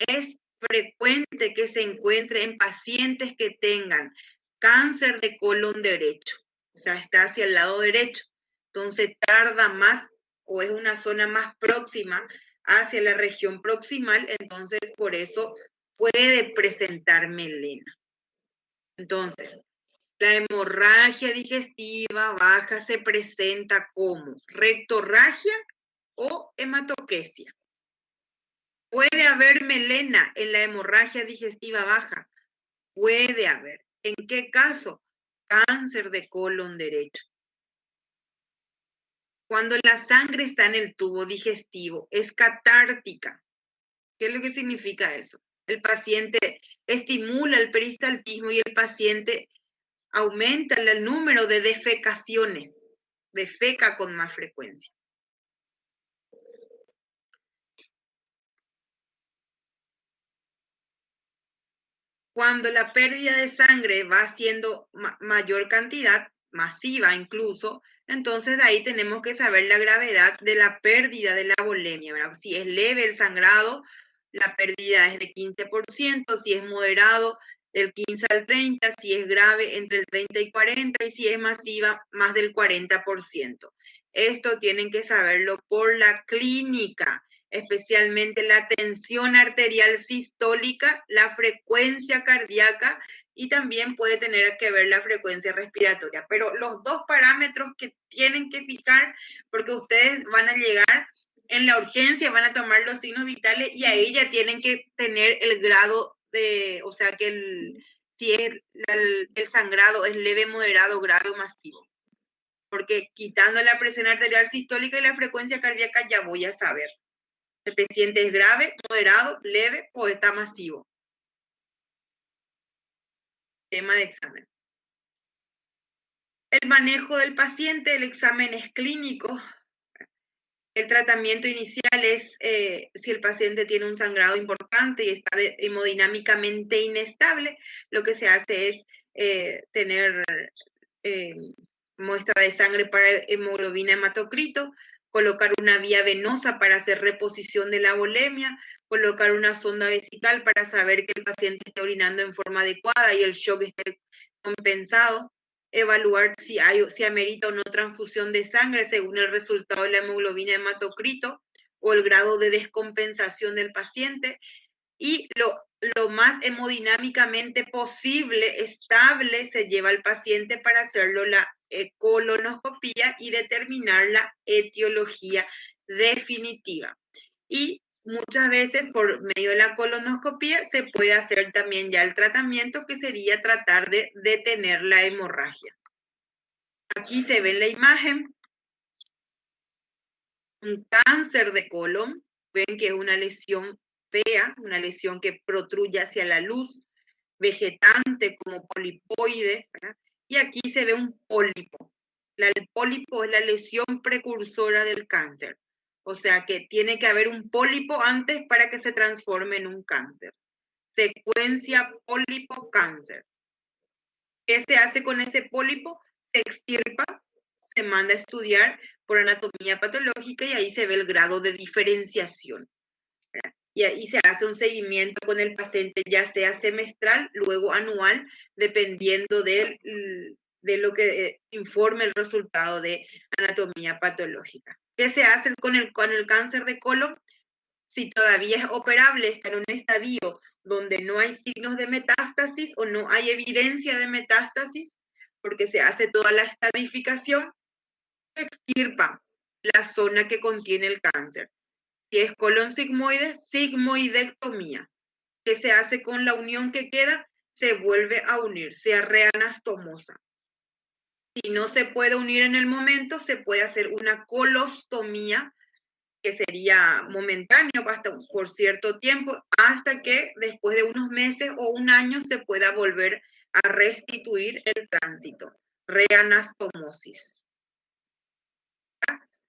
Es frecuente que se encuentre en pacientes que tengan cáncer de colon derecho, o sea, está hacia el lado derecho. Entonces tarda más o es una zona más próxima hacia la región proximal, entonces por eso puede presentar melena. Entonces, la hemorragia digestiva baja se presenta como rectorragia o hematoquesia. ¿Puede haber melena en la hemorragia digestiva baja? Puede haber. ¿En qué caso? Cáncer de colon derecho. Cuando la sangre está en el tubo digestivo, es catártica. ¿Qué es lo que significa eso? El paciente estimula el peristaltismo y el paciente aumenta el número de defecaciones, defeca con más frecuencia. Cuando la pérdida de sangre va siendo mayor cantidad, masiva incluso, Entonces ahí tenemos que saber la gravedad de la pérdida de la volemia, ¿verdad? Si es leve el sangrado, la pérdida es de 15%, si es moderado, del 15 al 30%, si es grave, entre el 30 y 40%, y si es masiva, más del 40%. Esto tienen que saberlo por la clínica, especialmente la tensión arterial sistólica, la frecuencia cardíaca, y también puede tener que ver la frecuencia respiratoria. Pero los dos parámetros que tienen que fijar, porque ustedes van a llegar en la urgencia, van a tomar los signos vitales y ahí ya tienen que tener el grado de, o sea, que si es el sangrado es leve, moderado, grave o masivo. Porque quitando la presión arterial sistólica y la frecuencia cardíaca ya voy a saber. El paciente es grave, moderado, leve o está masivo. Tema de examen. El manejo del paciente, el examen es clínico. El tratamiento inicial es si el paciente tiene un sangrado importante y está hemodinámicamente inestable, lo que se hace es tener muestra de sangre para hemoglobina hematocrito, colocar una vía venosa para hacer reposición de la volemia, colocar una sonda vesical para saber que el paciente esté orinando en forma adecuada y el shock esté compensado, evaluar si amerita o no transfusión de sangre según el resultado de la hemoglobina hematocrito o el grado de descompensación del paciente, y lo más hemodinámicamente posible, estable, se lleva al paciente para hacerlo la colonoscopía y determinar la etiología definitiva. Y muchas veces por medio de la colonoscopía se puede hacer también ya el tratamiento, que sería tratar de detener la hemorragia. Aquí se ve en la imagen un cáncer de colon. Ven que es una lesión fea, una lesión que protruye hacia la luz, vegetante como polipoide, ¿verdad? Y aquí se ve un pólipo. El pólipo es la lesión precursora del cáncer. O sea que tiene que haber un pólipo antes para que se transforme en un cáncer. Secuencia pólipo-cáncer. ¿Qué se hace con ese pólipo? Se extirpa, se manda a estudiar por anatomía patológica y ahí se ve el grado de diferenciación. Y ahí se hace un seguimiento con el paciente, ya sea semestral, luego anual, dependiendo de lo que informe el resultado de anatomía patológica. ¿Qué se hace con el cáncer de colon? Si todavía es operable, está en un estadio donde no hay signos de metástasis o no hay evidencia de metástasis, porque se hace toda la estadificación, se extirpa la zona que contiene el cáncer. Si es colon sigmoide, sigmoidectomía. ¿Qué se hace con la unión que queda? Se vuelve a unir, se reanastomosa. Si no se puede unir en el momento, se puede hacer una colostomía, que sería momentáneo por cierto tiempo, hasta que después de unos meses o un año se pueda volver a restituir el tránsito. Reanastomosis.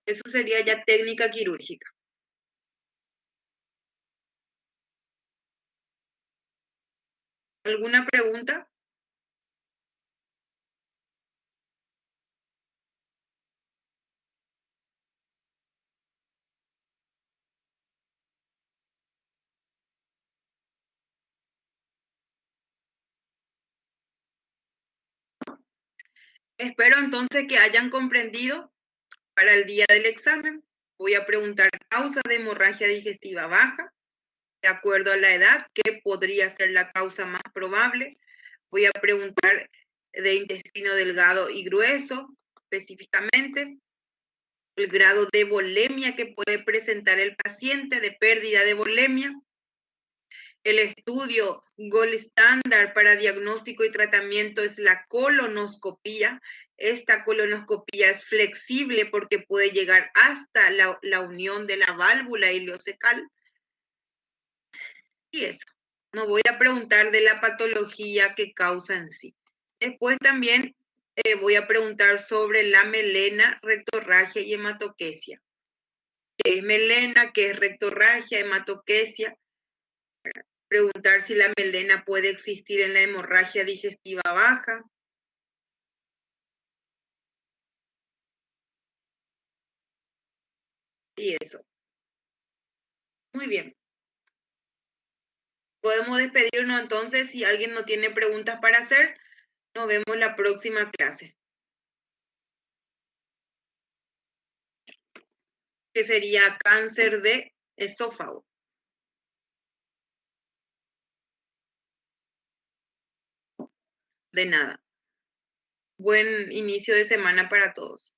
Eso sería ya técnica quirúrgica. ¿Alguna pregunta? Espero entonces que hayan comprendido. Para el día del examen voy a preguntar causa de hemorragia digestiva baja, de acuerdo a la edad, ¿qué podría ser la causa más probable? Voy a preguntar de intestino delgado y grueso, específicamente, el grado de volemia que puede presentar el paciente, de pérdida de volemia. El estudio gold standard para diagnóstico y tratamiento es la colonoscopía. Esta colonoscopía es flexible porque puede llegar hasta la unión de la válvula ileocecal. Y eso. No voy a preguntar de la patología que causa en sí. Después también voy a preguntar sobre la melena, rectorragia y hematoquesia. ¿Qué es melena? ¿Qué es rectorragia, hematoquesia? Preguntar si la melena puede existir en la hemorragia digestiva baja. Y eso. Muy bien. Podemos despedirnos entonces. Si alguien no tiene preguntas para hacer, nos vemos la próxima clase, que sería cáncer de esófago. De nada. Buen inicio de semana para todos.